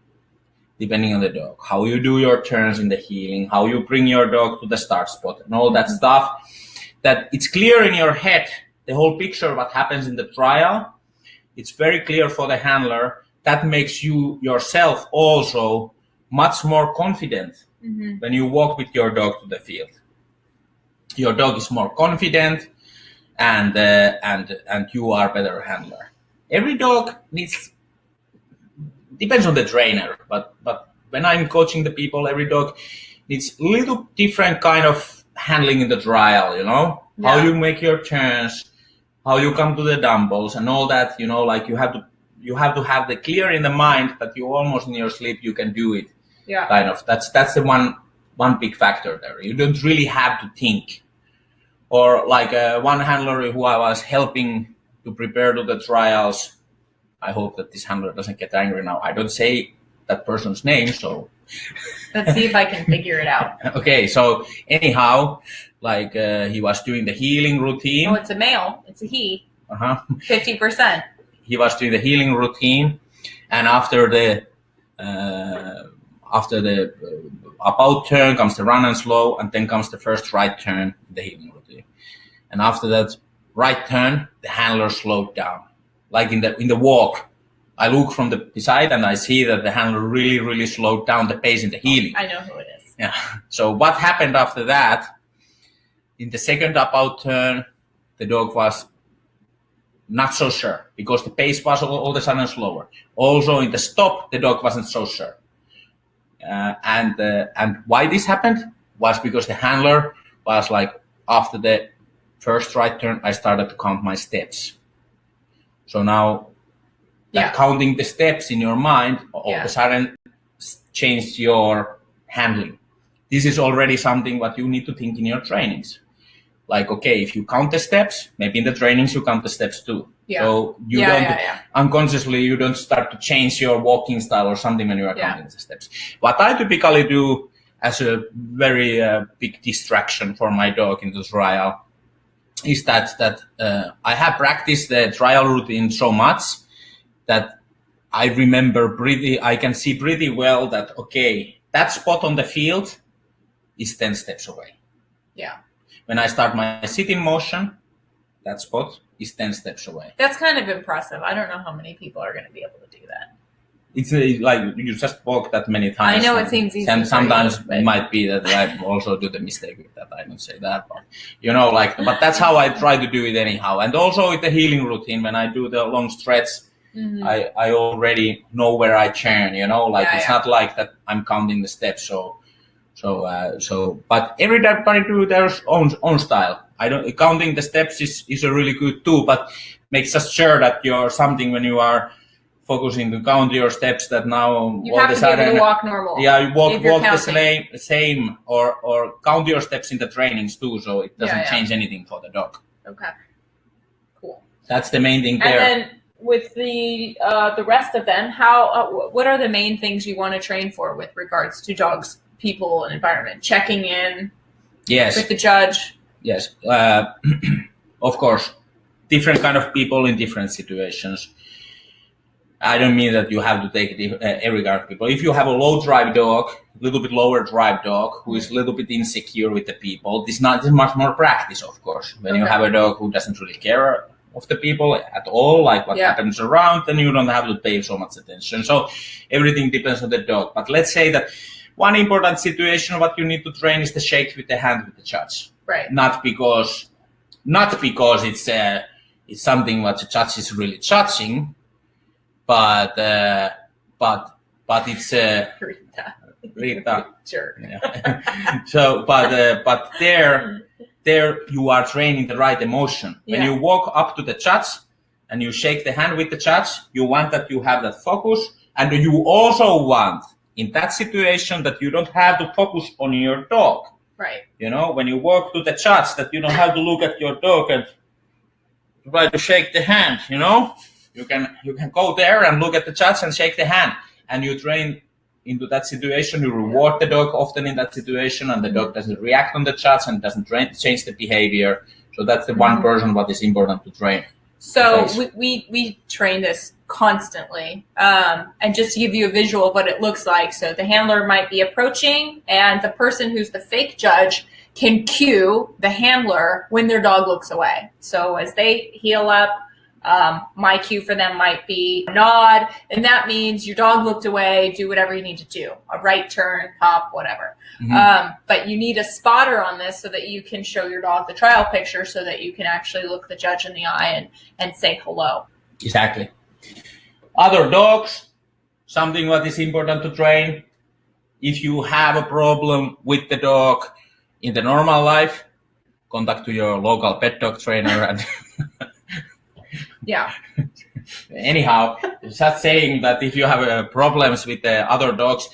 depending on the dog. How you do your turns in the heeling, how you bring your dog to the start spot, and all that stuff. That it's clear in your head, the whole picture of what happens in the trial. It's very clear for the handler. That makes you yourself also much more confident when you walk with your dog to the field. Your dog is more confident, and you are a better handler. Every dog depends on the trainer, but when I'm coaching the people, every dog needs little different kind of handling in the trial, how you make your turns, how you come to the dumbbells and all that, like you have to have the clear in the mind that you almost in your sleep you can do it. Yeah. Kind of. That's the one big factor there. You don't really have to think. Or like one handler who I was helping to prepare to the trials. I hope that this handler doesn't get angry now. I don't say that person's name, so. Let's see if I can figure it out. Okay, so anyhow, like he was doing the heeling routine. Oh, it's a male. It's a he. 50%. He was doing the heeling routine, and after the about turn comes the run and slow, and then comes the first right turn, the heeling routine. And after that right turn, the handler slowed down. Like in the walk, I look from the side and I see that the handler really, really slowed down the pace in the heeling. I know who it is. Yeah. So what happened after that? In the second about turn, the dog was not so sure because the pace was all of a sudden slower. Also in the stop, the dog wasn't so sure. And why this happened was because the handler was like, after the first right turn, I started to count my steps. So now counting the steps in your mind all of a sudden changed your handling. This is already something what you need to think in your trainings. Like, okay, if you count the steps, maybe in the trainings you count the steps too. Yeah. So you unconsciously, you don't start to change your walking style or something when you are counting the steps. What I typically do as a very big distraction for my dog in the trial is that I have practiced the trial routine so much that I can see pretty well that, okay, that spot on the field is 10 steps away. Yeah. When I start my sitting motion, that spot is 10 steps away. That's kind of impressive. I don't know how many people are going to be able to do that. It's like you just walk that many times. I know it seems easy. And sometimes it might be that I also do the mistake with that. I don't say that, but but that's how I try to do it anyhow. And also with the healing routine, when I do the long stretch, I already know where I turn, like it's not like that I'm counting the steps. But everybody do their own style. Counting the steps is a really good tool, but make just sure that you're something when you are focusing to count your steps that now you have to be able to walk normal. Yeah, you walk the same or count your steps in the trainings too, so it doesn't change anything for the dog. Okay, cool. That's the main thing there. And then with the rest of them, what are the main things you want to train for with regards to dogs, people, and environment? Checking in. Yes. With the judge. Yes. Of course, different kind of people in different situations. I don't mean that you have to take every kind of people. If you have a low drive dog, a little bit lower drive dog, who is a little bit insecure with the people, this is much more practice, of course. When you have a dog who doesn't really care of the people at all, like what happens around, then you don't have to pay so much attention. So everything depends on the dog. But let's say that one important situation what you need to train is the shake with the hand with the judge. Right. Not because it's something what the judge is really judging, but it's Rita. Sure. Yeah. So, but there you are training the right emotion. When you walk up to the judge and you shake the hand with the judge, you want that you have that focus, and you also want in that situation that you don't have to focus on your dog. Right. When you walk to the judge, that you don't have to look at your dog and try to shake the hand. You can go there and look at the judge and shake the hand, and you train into that situation. You reward the dog often in that situation, and the dog doesn't react on the judge and doesn't change the behavior. So that's the one person what is important to train. So we train this constantly, and just to give you a visual of what it looks like. So the handler might be approaching, and the person who's the fake judge can cue the handler when their dog looks away. So as they heel up, my cue for them might be nod, and that means your dog looked away, do whatever you need to do, a right turn, pop, whatever. But you need a spotter on this so that you can show your dog the trial picture so that you can actually look the judge in the eye and say hello. Exactly. Other dogs, something what is important to train. If you have a problem with the dog in the normal life, contact to your local pet dog trainer and yeah. Anyhow, just saying that if you have problems with the other dogs,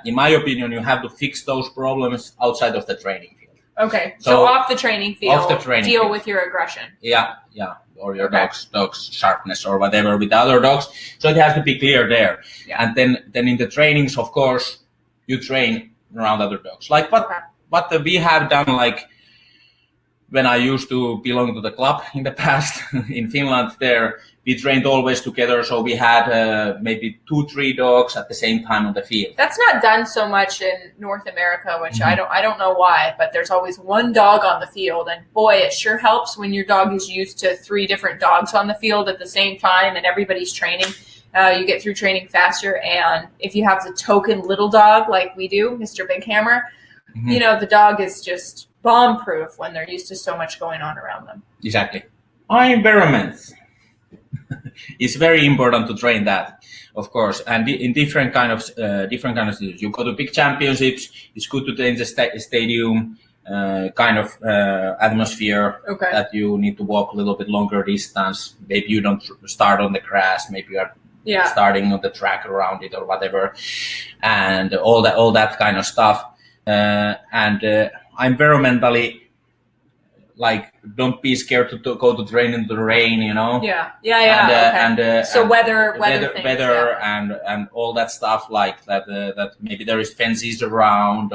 in my opinion, you have to fix those problems outside of the training field. Okay, so off the training field, deal with your aggression. Yeah, or your dog's sharpness or whatever with the other dogs. So it has to be clear there. Yeah. And then in the trainings, of course, you train around other dogs. Like what we have done, like when I used to belong to the club in the past in Finland, there we trained always together. So we had maybe 2-3 dogs at the same time on the field. That's not done so much in North America, which I don't know why, but there's always one dog on the field, and boy, it sure helps when your dog is used to 3 different dogs on the field at the same time and everybody's training. You get through training faster, and if you have the token little dog like we do, Mr. Big Hammer, the dog is just bomb-proof when they're used to so much going on around them. Exactly. Our environment. It's very important to train that, of course, and in different kind of situations. You go to big championships. It's good to train the stadium kind of atmosphere that you need to walk a little bit longer distance. Maybe you don't start on the grass. Maybe you are starting on the track around it or whatever, and all that kind of stuff. Environmentally, like, don't be scared to go to train in the rain, So weather and all that stuff, like that. That maybe there is fences around,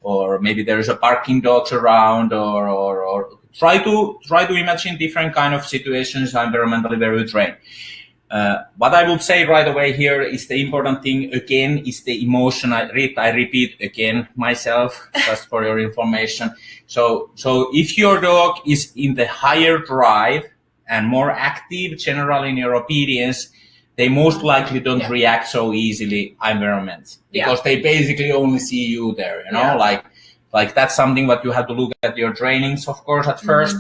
or maybe there is a parking dogs around, or try to imagine different kind of situations environmentally where you train. What I would say right away here is the important thing again is the emotion. I repeat again myself just for your information. So if your dog is in the higher drive and more active, generally in your obedience, they most likely don't react so easily environment because they basically only see you there. Like that's something what you have to look at your trainings, of course, at first.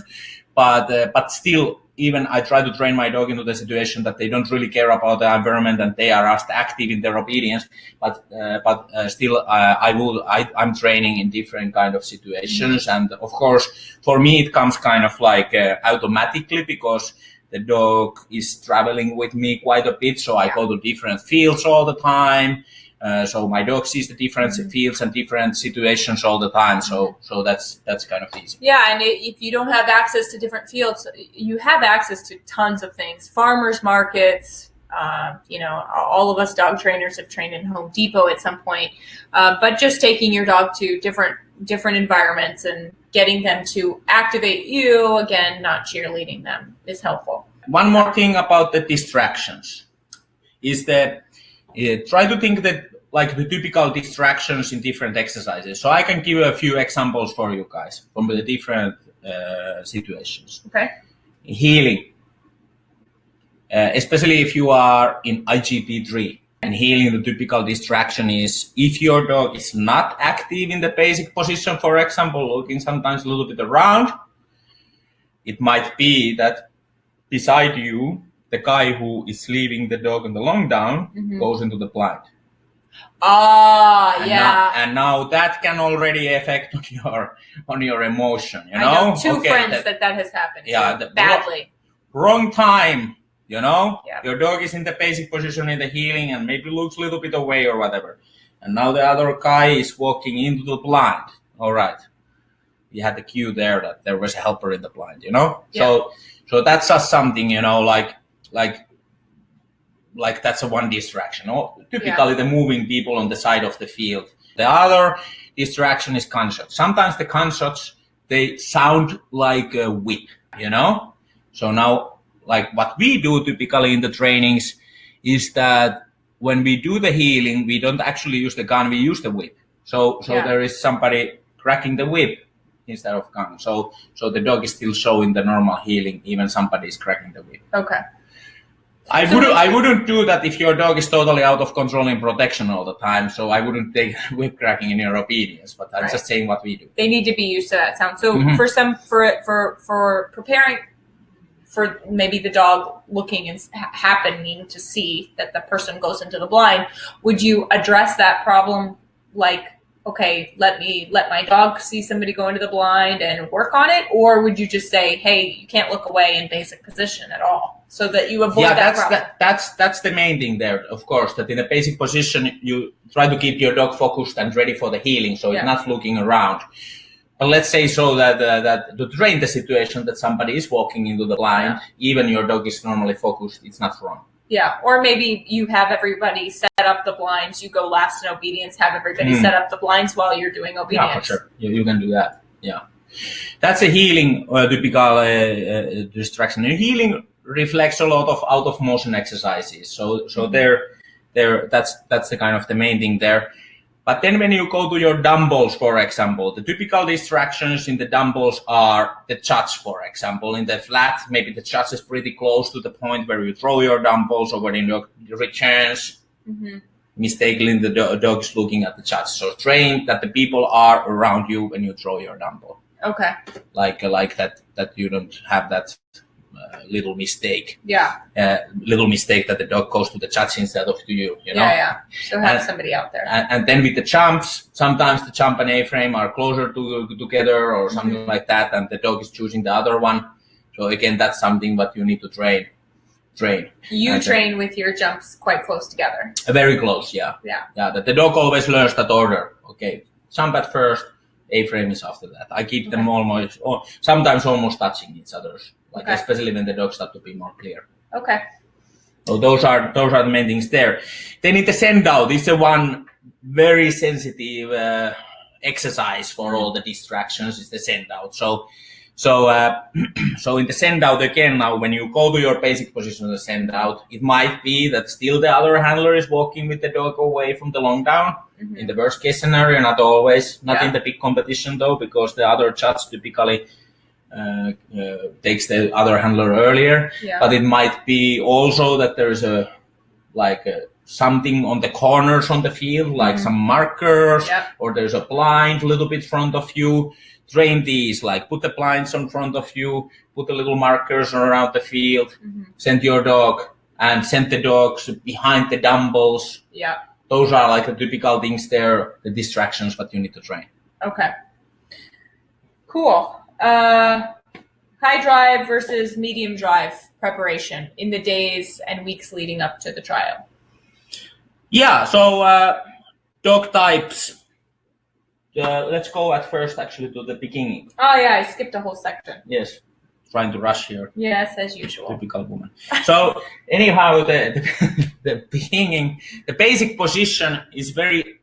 but still, even I try to train my dog into the situation that they don't really care about the environment and they are just active in their obedience. But still, I'm training in different kind of situations, and of course, for me, it comes kind of like automatically because the dog is traveling with me quite a bit, so I go to different fields all the time. So my dog sees the different fields and different situations all the time. So that's kind of easy. Yeah, and if you don't have access to different fields, you have access to tons of things. Farmers markets, all of us dog trainers have trained in Home Depot at some point. But just taking your dog to different environments and getting them to activate you, again, not cheerleading them, is helpful. One more thing about the distractions is that try to think that like the typical distractions in different exercises. So I can give a few examples for you guys from the different situations. Okay. Healing, especially if you are in IGP3. And healing, the typical distraction is if your dog is not active in the basic position, for example, looking sometimes a little bit around, it might be that beside you, the guy who is leaving the dog on the long down goes into the blind. And now that can already affect on your emotion. You know, I know two friends that has happened. Yeah, badly. Wrong time. You know, your dog is in the basic position in the healing and maybe looks a little bit away or whatever. And now the other guy is walking into the blind. All right. You had the cue there that there was a helper in the blind, you know? Yeah. So that's just something, you know, like that's a one distraction. Typically the moving people on the side of the field. The other distraction is gunshots. Sometimes the gunshots, they sound like a whip, you know? So now, like what we do typically in the trainings is that when we do the healing, we don't actually use the gun, we use the whip. So there is somebody cracking the whip instead of gun. So the dog is still showing the normal healing, even somebody is cracking the whip. Okay. I wouldn't do that if your dog is totally out of control in protection all the time. So I wouldn't take whip cracking in your obedience, but I'm just saying what we do. They need to be used to that sound. So for preparing for maybe the dog looking and happening to see that the person goes into the blind, would you address that problem like, okay, let my dog see somebody go into the blind and work on it? Or would you just say, hey, you can't look away in basic position at all, so that you avoid that problem? That's the main thing there, of course, that in a basic position, you try to keep your dog focused and ready for the healing, so it's not looking around. But let's say so that to train the situation that somebody is walking into the blind, even your dog is normally focused, it's not wrong. Yeah, or maybe you have everybody set up the blinds, you go last in obedience, have everybody set up the blinds while you're doing obedience. Yeah, for sure. You can do that, yeah. That's a healing typical distraction. And healing reflects a lot of out of motion exercises. So that's the kind of the main thing there. But then when you go to your dumbbells, for example, the typical distractions in the dumbbells are the judge, for example. In the flat, maybe the judge is pretty close to the point where you throw your dumbbells, or when your returns, mistakenly the dog is looking at the judge. So train that the people are around you when you throw your dumbbell. Okay. Like that you don't have that little mistake. Yeah. Little mistake that the dog goes to the judge instead of to you, you know? Yeah. So have somebody out there. And then with the jumps, sometimes the jump and A-frame are closer together or something like that, and the dog is choosing the other one. So again, that's something that you need to train. You train with your jumps quite close together. Very close, yeah. Yeah, that the dog always learns that order. Okay, jump at first, A-frame is after that. I keep them almost, or sometimes almost touching each other. Especially when the dogs start to be more clear. Okay. So those are the main things there. Then in the send out, it's a one very sensitive exercise for all the distractions is the send out. So in the send out again, now when you go to your basic position of the send out, it might be that still the other handler is walking with the dog away from the long down. In the worst case scenario, not always, not in the big competition though, because the other judge typically takes the other handler earlier, but it might be also that there's something on the corners on the field, like some markers, or there's a blind a little bit front of you. train these, like put the blinds in front of you, put the little markers around the field, send your dog, and send the dogs behind the dumbbells. Yeah. Those are like the typical things there, the distractions that you need to train. Okay. Cool. High drive versus medium drive preparation in the days and weeks leading up to the trial. Yeah, so dog types. Let's go at first actually to the beginning. Oh yeah, I skipped a whole section. Yes, trying to rush here. Yes, as usual. Typical woman. So anyhow, the beginning, the basic position is very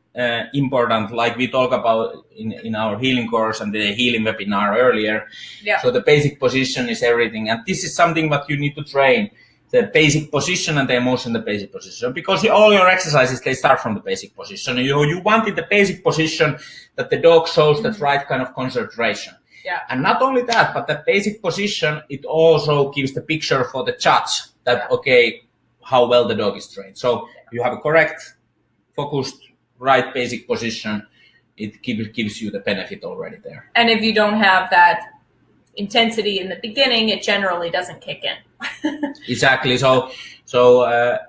important, like we talked about in our healing course and the healing webinar earlier. Yeah. So the basic position is everything, and this is something that you need to train. The basic position and the emotion, the basic position, because all your exercises, they start from the basic position. You want in the basic position that the dog shows that right kind of concentration. Yeah. And not only that, but the basic position, it also gives the picture for the judge that, okay, how well the dog is trained. So you have a correct, focused, right basic position, it gives you the benefit already there. And if you don't have that intensity in the beginning, it generally doesn't kick in. Exactly. So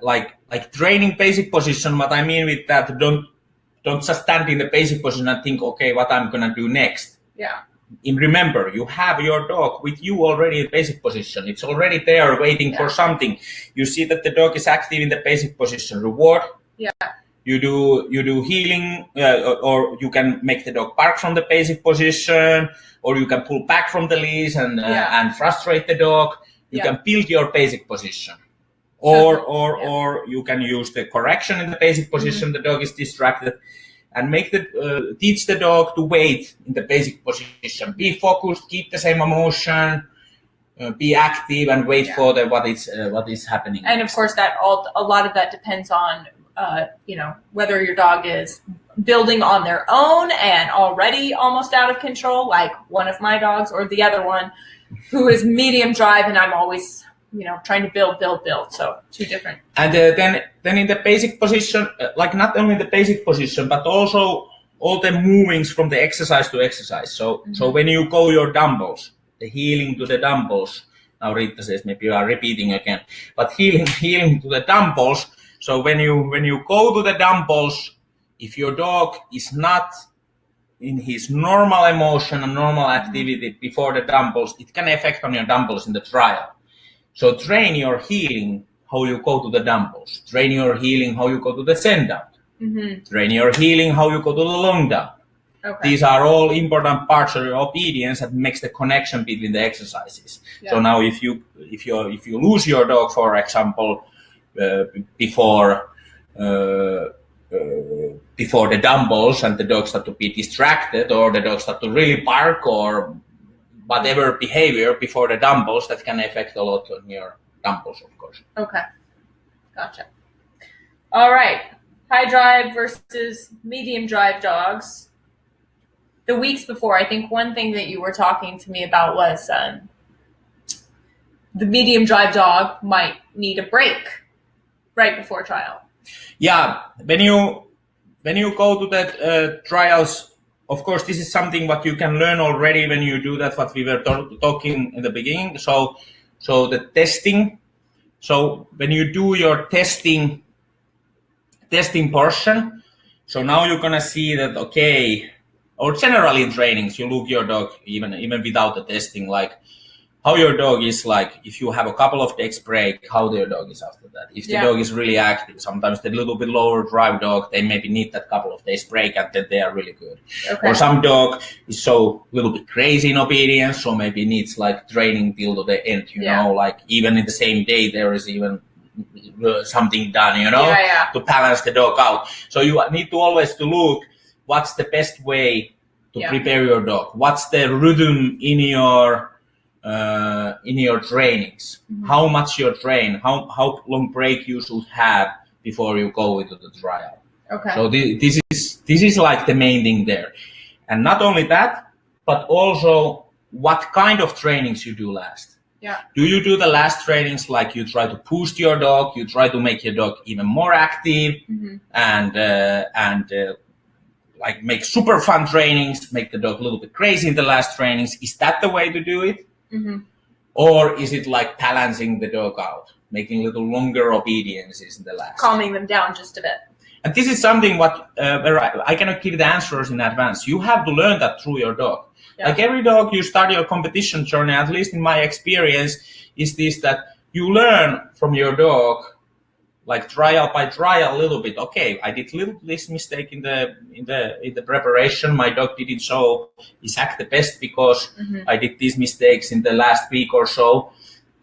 like training basic position, what I mean with that, don't just stand in the basic position and think, okay, what I'm gonna do next. Yeah. And remember, you have your dog with you already in basic position. It's already there waiting for something. You see that the dog is active in the basic position. Reward. Yeah. You do healing, or you can make the dog bark from the basic position, or you can pull back from the leash and frustrate the dog. You can build your basic position, or you can use the correction in the basic position. The dog is distracted, and teach the dog to wait in the basic position. Be focused, keep the same emotion, be active, and wait for what is happening. And of course, a lot of that depends on whether your dog is building on their own and already almost out of control, like one of my dogs, or the other one who is medium drive and I'm always, trying to build. So two different. And then in the basic position, like not only the basic position, but also all the movings from the exercise to exercise. So when you go your dumbbells, the healing to the dumbbells. Now Rita says maybe you are repeating again, but healing to the dumbbells. So when you go to the dumbbells, if your dog is not in his normal emotion and normal activity before the dumbbells, it can affect on your dumbbells in the trial. So train your healing how you go to the dumbbells. Train your healing how you go to the send down. Train your healing how you go to the long down. Okay. These are all important parts of your obedience that makes the connection between the exercises. Yeah. So now if you lose your dog, for example, before the dumbbells and the dog start to be distracted, or the dog start to really bark, or whatever behavior before the dumbbells, that can affect a lot on your dumbbells, of course. Okay, gotcha. All right, high drive versus medium drive dogs. The weeks before, I think one thing that you were talking to me about was the medium drive dog might need a break right before trial. Yeah, when you go to the trials, of course, this is something what you can learn already when you do that, what we were talking in the beginning. So the testing. So when you do your testing portion, so now you're gonna see that, okay, or generally in trainings, you look your dog even without the testing, like how your dog is, like if you have a couple of days break, how your dog is after that. If the dog is really active, sometimes the little bit lower drive dog, they maybe need that couple of days break and then they are really good. Okay. Or some dog is so little bit crazy in obedience, so maybe needs like training till to the end, you know, like even in the same day there is even something done, to balance the dog out. So you need to always to look what's the best way to prepare your dog. What's the rhythm in your trainings? How much you train? How long break you should have before you go into the trial? Okay. So this is like the main thing there, and not only that, but also what kind of trainings you do last. Yeah. Do you do the last trainings like you try to boost your dog? You try to make your dog even more active, and like make super fun trainings, make the dog a little bit crazy in the last trainings. Is that the way to do it? Mm-hmm. Or is it like balancing the dog out, making little longer obediences in the last? Calming them down just a bit. And this is something where I cannot give the answers in advance. You have to learn that through your dog. Yeah. Like every dog you start your competition journey, at least in my experience, is this that you learn from your dog, like trial by trial a little bit. Okay, I did this mistake in the preparation. My dog didn't show his act the best because I did these mistakes in the last week or so,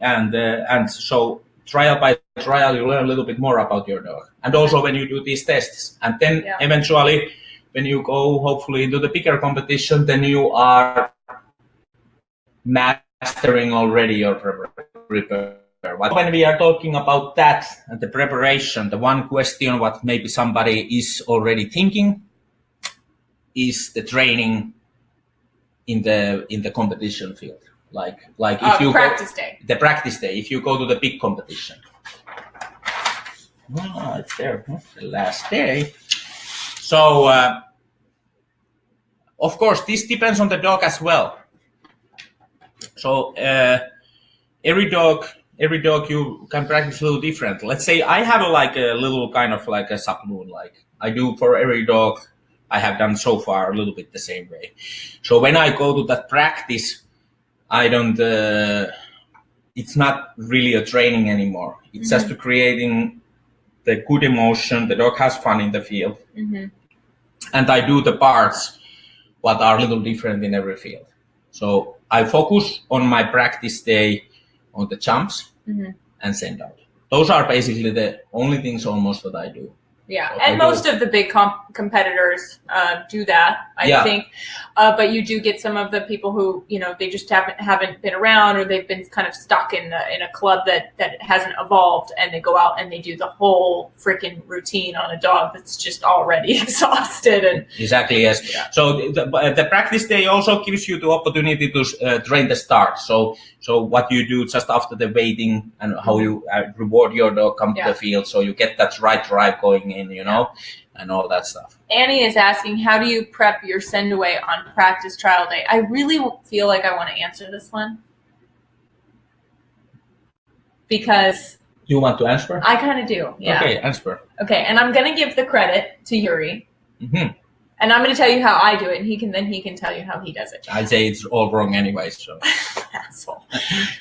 and so trial by trial you learn a little bit more about your dog. And also when you do these tests, and then eventually when you go hopefully into the bigger competition, then you are mastering already your preparation. When we are talking about that and the preparation, the one question what maybe somebody is already thinking is the training in the competition field. Like if you the practice day, if you go to the big competition. Oh, it's there, the last day. So of course this depends on the dog as well. So every dog you can practice a little different. Let's say I have a little kind of like a sub-moon, like I do for every dog. I have done so far a little bit the same way. So when I go to that practice, I don't, it's not really a training anymore. It's just to creating the good emotion. The dog has fun in the field. And I do the parts what are a little different in every field. So I focus on my practice day on the jumps and send out. Those are basically the only things almost that I do. Yeah, so and most of the big competitors do that, I think. But you do get some of the people who, they just haven't been around, or they've been kind of stuck in a club that hasn't evolved, and they go out and they do the whole freaking routine on a dog that's just already exhausted. And exactly, yes. Yeah. So the practice day also gives you the opportunity to train the start. So what you do just after the waiting and how you reward your dog come to the field, so you get that right drive going in, and all that stuff. Annie is asking, how do you prep your send away on practice trial day? I really feel like I want to answer this one because you want to answer? I kind of do. Yeah. Okay, answer. Okay, and I'm going to give the credit to Yuri. And I'm going to tell you how I do it, and he can tell you how he does it. I'd say it's all wrong anyway. So. Asshole.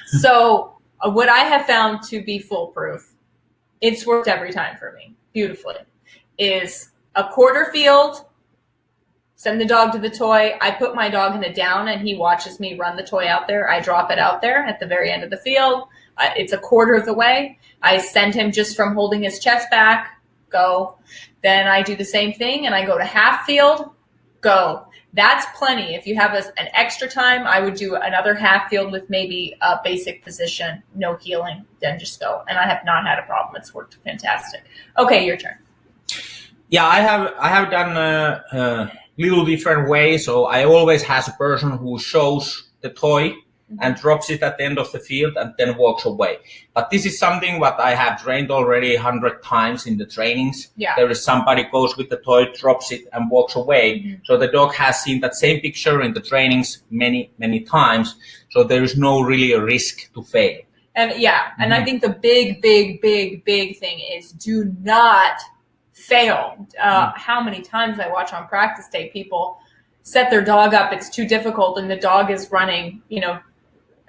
So what I have found to be foolproof, it's worked every time for me beautifully, is a quarter field, send the dog to the toy. I put my dog in a down, and he watches me run the toy out there. I drop it out there at the very end of the field. It's a quarter of the way. I send him just from holding his chest back, go. Then I do the same thing, and I go to half field, go. That's plenty. If you have an extra time, I would do another half field with maybe a basic position, no healing, then just go. And I have not had a problem. It's worked fantastic. Okay, your turn. Yeah, I have done a little different way. So I always has a person who shows the toy and drops it at the end of the field and then walks away. But this is something what I have trained already 100 times in the trainings. Yeah. There is somebody goes with the toy, drops it and walks away. So the dog has seen that same picture in the trainings many, many times. So there is no really a risk to fail. And and I think the big thing is do not fail. How many times I watch on practice day, people set their dog up, it's too difficult, and the dog is running,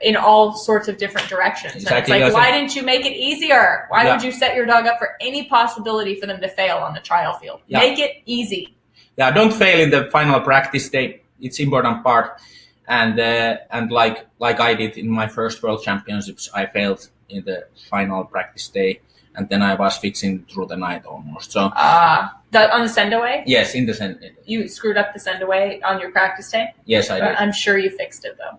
in all sorts of different directions. Exactly. And it's like, why didn't you make it easier? Why would you set your dog up for any possibility for them to fail on the trial field? Yeah. Make it easy. Yeah, don't fail in the final practice day. It's important part. And like I did in my first World Championships, I failed in the final practice day, and then I was fixing through the night almost. So on the send away? Yes, in the send. You screwed up the send away on your practice day? Yes, I did. I'm sure you fixed it though.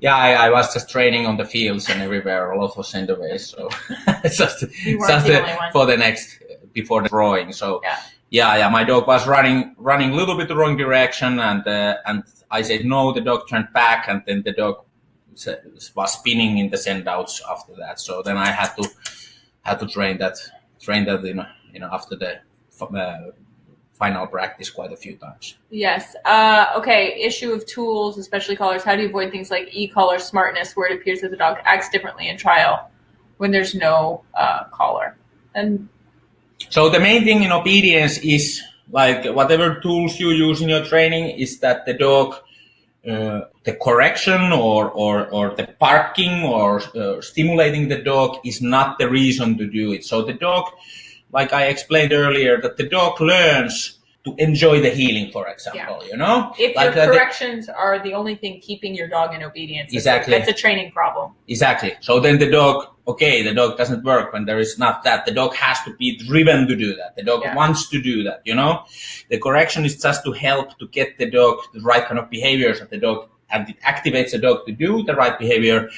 Yeah, I was just training on the fields and everywhere, a lot of send aways. So it's just for the next before the drawing. So yeah, my dog was running a little bit the wrong direction, and I said no. The dog turned back, and then the dog was spinning in the send outs after that. So then I had to train that after the final practice quite a few times. Yes. Okay. Issue of tools, especially collars. How do you avoid things like e-collar smartness, where it appears that the dog acts differently in trial when there's no collar? And so the main thing in obedience is like whatever tools you use in your training is that the dog, the correction or the parking or stimulating the dog is not the reason to do it. So the dog, like I explained earlier, that the dog learns to enjoy the healing, for example, you know? If like your corrections are the only thing keeping your dog in obedience, exactly. That's a training problem. Exactly. So then the dog doesn't work when there is not that. The dog has to be driven to do that. The dog wants to do that, you know? The correction is just to help to get the dog the right kind of behaviors of the dog, and it activates the dog to do the right behavior.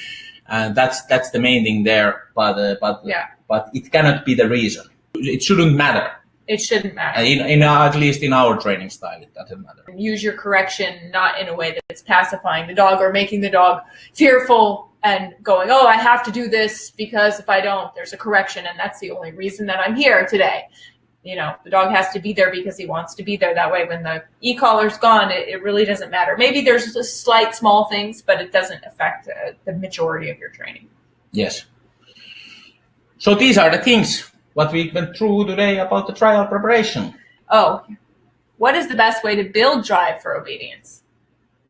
And that's the main thing there. But it cannot be the reason. It shouldn't matter. It shouldn't matter. At least in our training style, it doesn't matter. Use your correction not in a way that's pacifying the dog or making the dog fearful and going, oh, I have to do this because if I don't, there's a correction and that's the only reason that I'm here today. You know, the dog has to be there because he wants to be there. That way, when the e-collar's gone, it really doesn't matter. Maybe there's just slight small things, but it doesn't affect the majority of your training. Yes. So these are the things what we went through today about the trial preparation. Oh, what is the best way to build drive for obedience?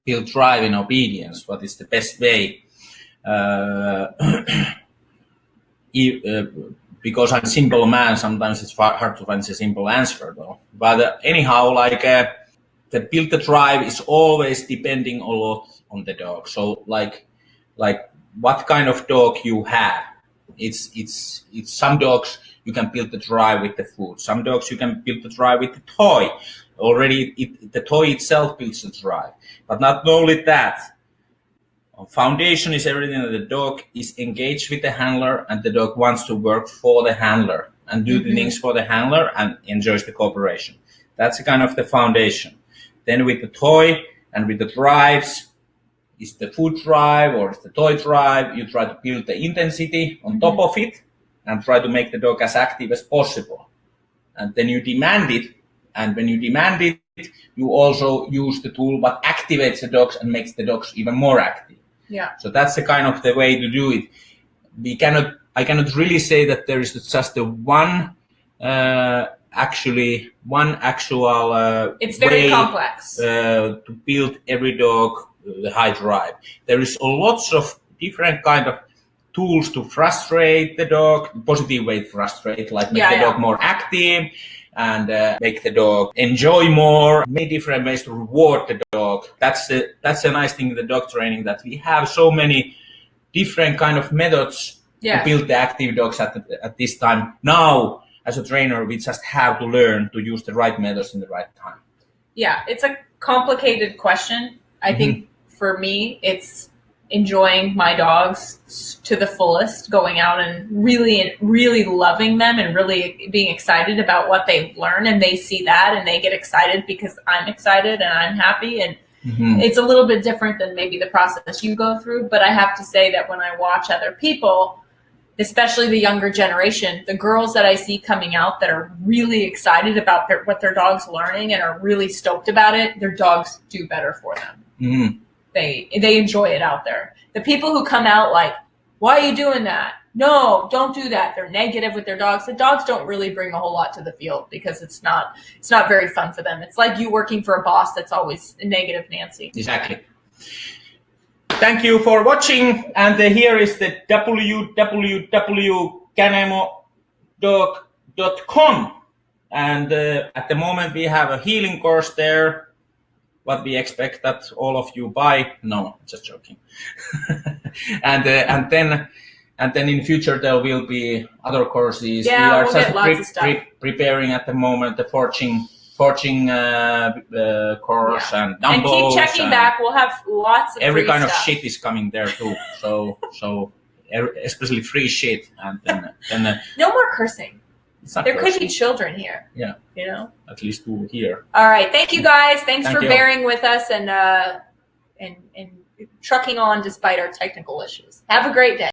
Build drive in obedience. What is the best way? Because I'm a simple man, sometimes it's hard to find a simple answer, though. But anyhow, the build the drive is always depending a lot on the dog. So like what kind of dog you have. It's some dogs you can build the drive with the food. Some dogs you can build the drive with the toy. Already the toy itself builds the drive. But not only that, foundation is everything that the dog is engaged with the handler and the dog wants to work for the handler and do the things for the handler and enjoys the cooperation. That's kind of the foundation. Then with the toy and with the drives, is the food drive or is the toy drive, you try to build the intensity on top of it and try to make the dog as active as possible. And then you demand it. And when you demand it, you also use the tool what activates the dogs and makes the dogs even more active. Yeah. So that's the kind of the way to do it. I cannot really say that there is just the one actual it's very way complex to build every dog the high drive. There is lots of different kind of tools to frustrate the dog, positive way to frustrate, like make the dog more active and make the dog enjoy more, many different ways to reward the dog. That's a nice thing in the dog training, that we have so many different kind of methods to build the active dogs at this time. Now, as a trainer, we just have to learn to use the right methods in the right time. Yeah, it's a complicated question. I think for me, it's enjoying my dogs to the fullest, going out and really loving them and really being excited about what they learn, and they see that and they get excited because I'm excited and I'm happy, and it's a little bit different than maybe the process you go through. But I have to say that when I watch other people, especially the younger generation, the girls that I see coming out that are really excited about what their dog's learning and are really stoked about it, their dogs do better for them. They enjoy it out there. The people who come out like, why are you doing that? No, don't do that. They're negative with their dogs. The dogs don't really bring a whole lot to the field because it's not very fun for them. It's like you working for a boss that's always a negative Nancy. Exactly. Thank you for watching. And here is the www.canemodog.com. And at the moment we have a healing course there. What we expect that all of you buy. No, just joking. and then in future there will be other courses. Yeah, we are just preparing at the moment the forging course and dumbbells. And keep checking back. We'll have lots of every kind stuff. of shit is coming there too. So especially free shit. And then no more cursing. There cursing. could be children here. Yeah. You know? At least 2 here. All right. Thank you guys. Thanks for you. bearing with us and trucking on despite our technical issues. Have a great day.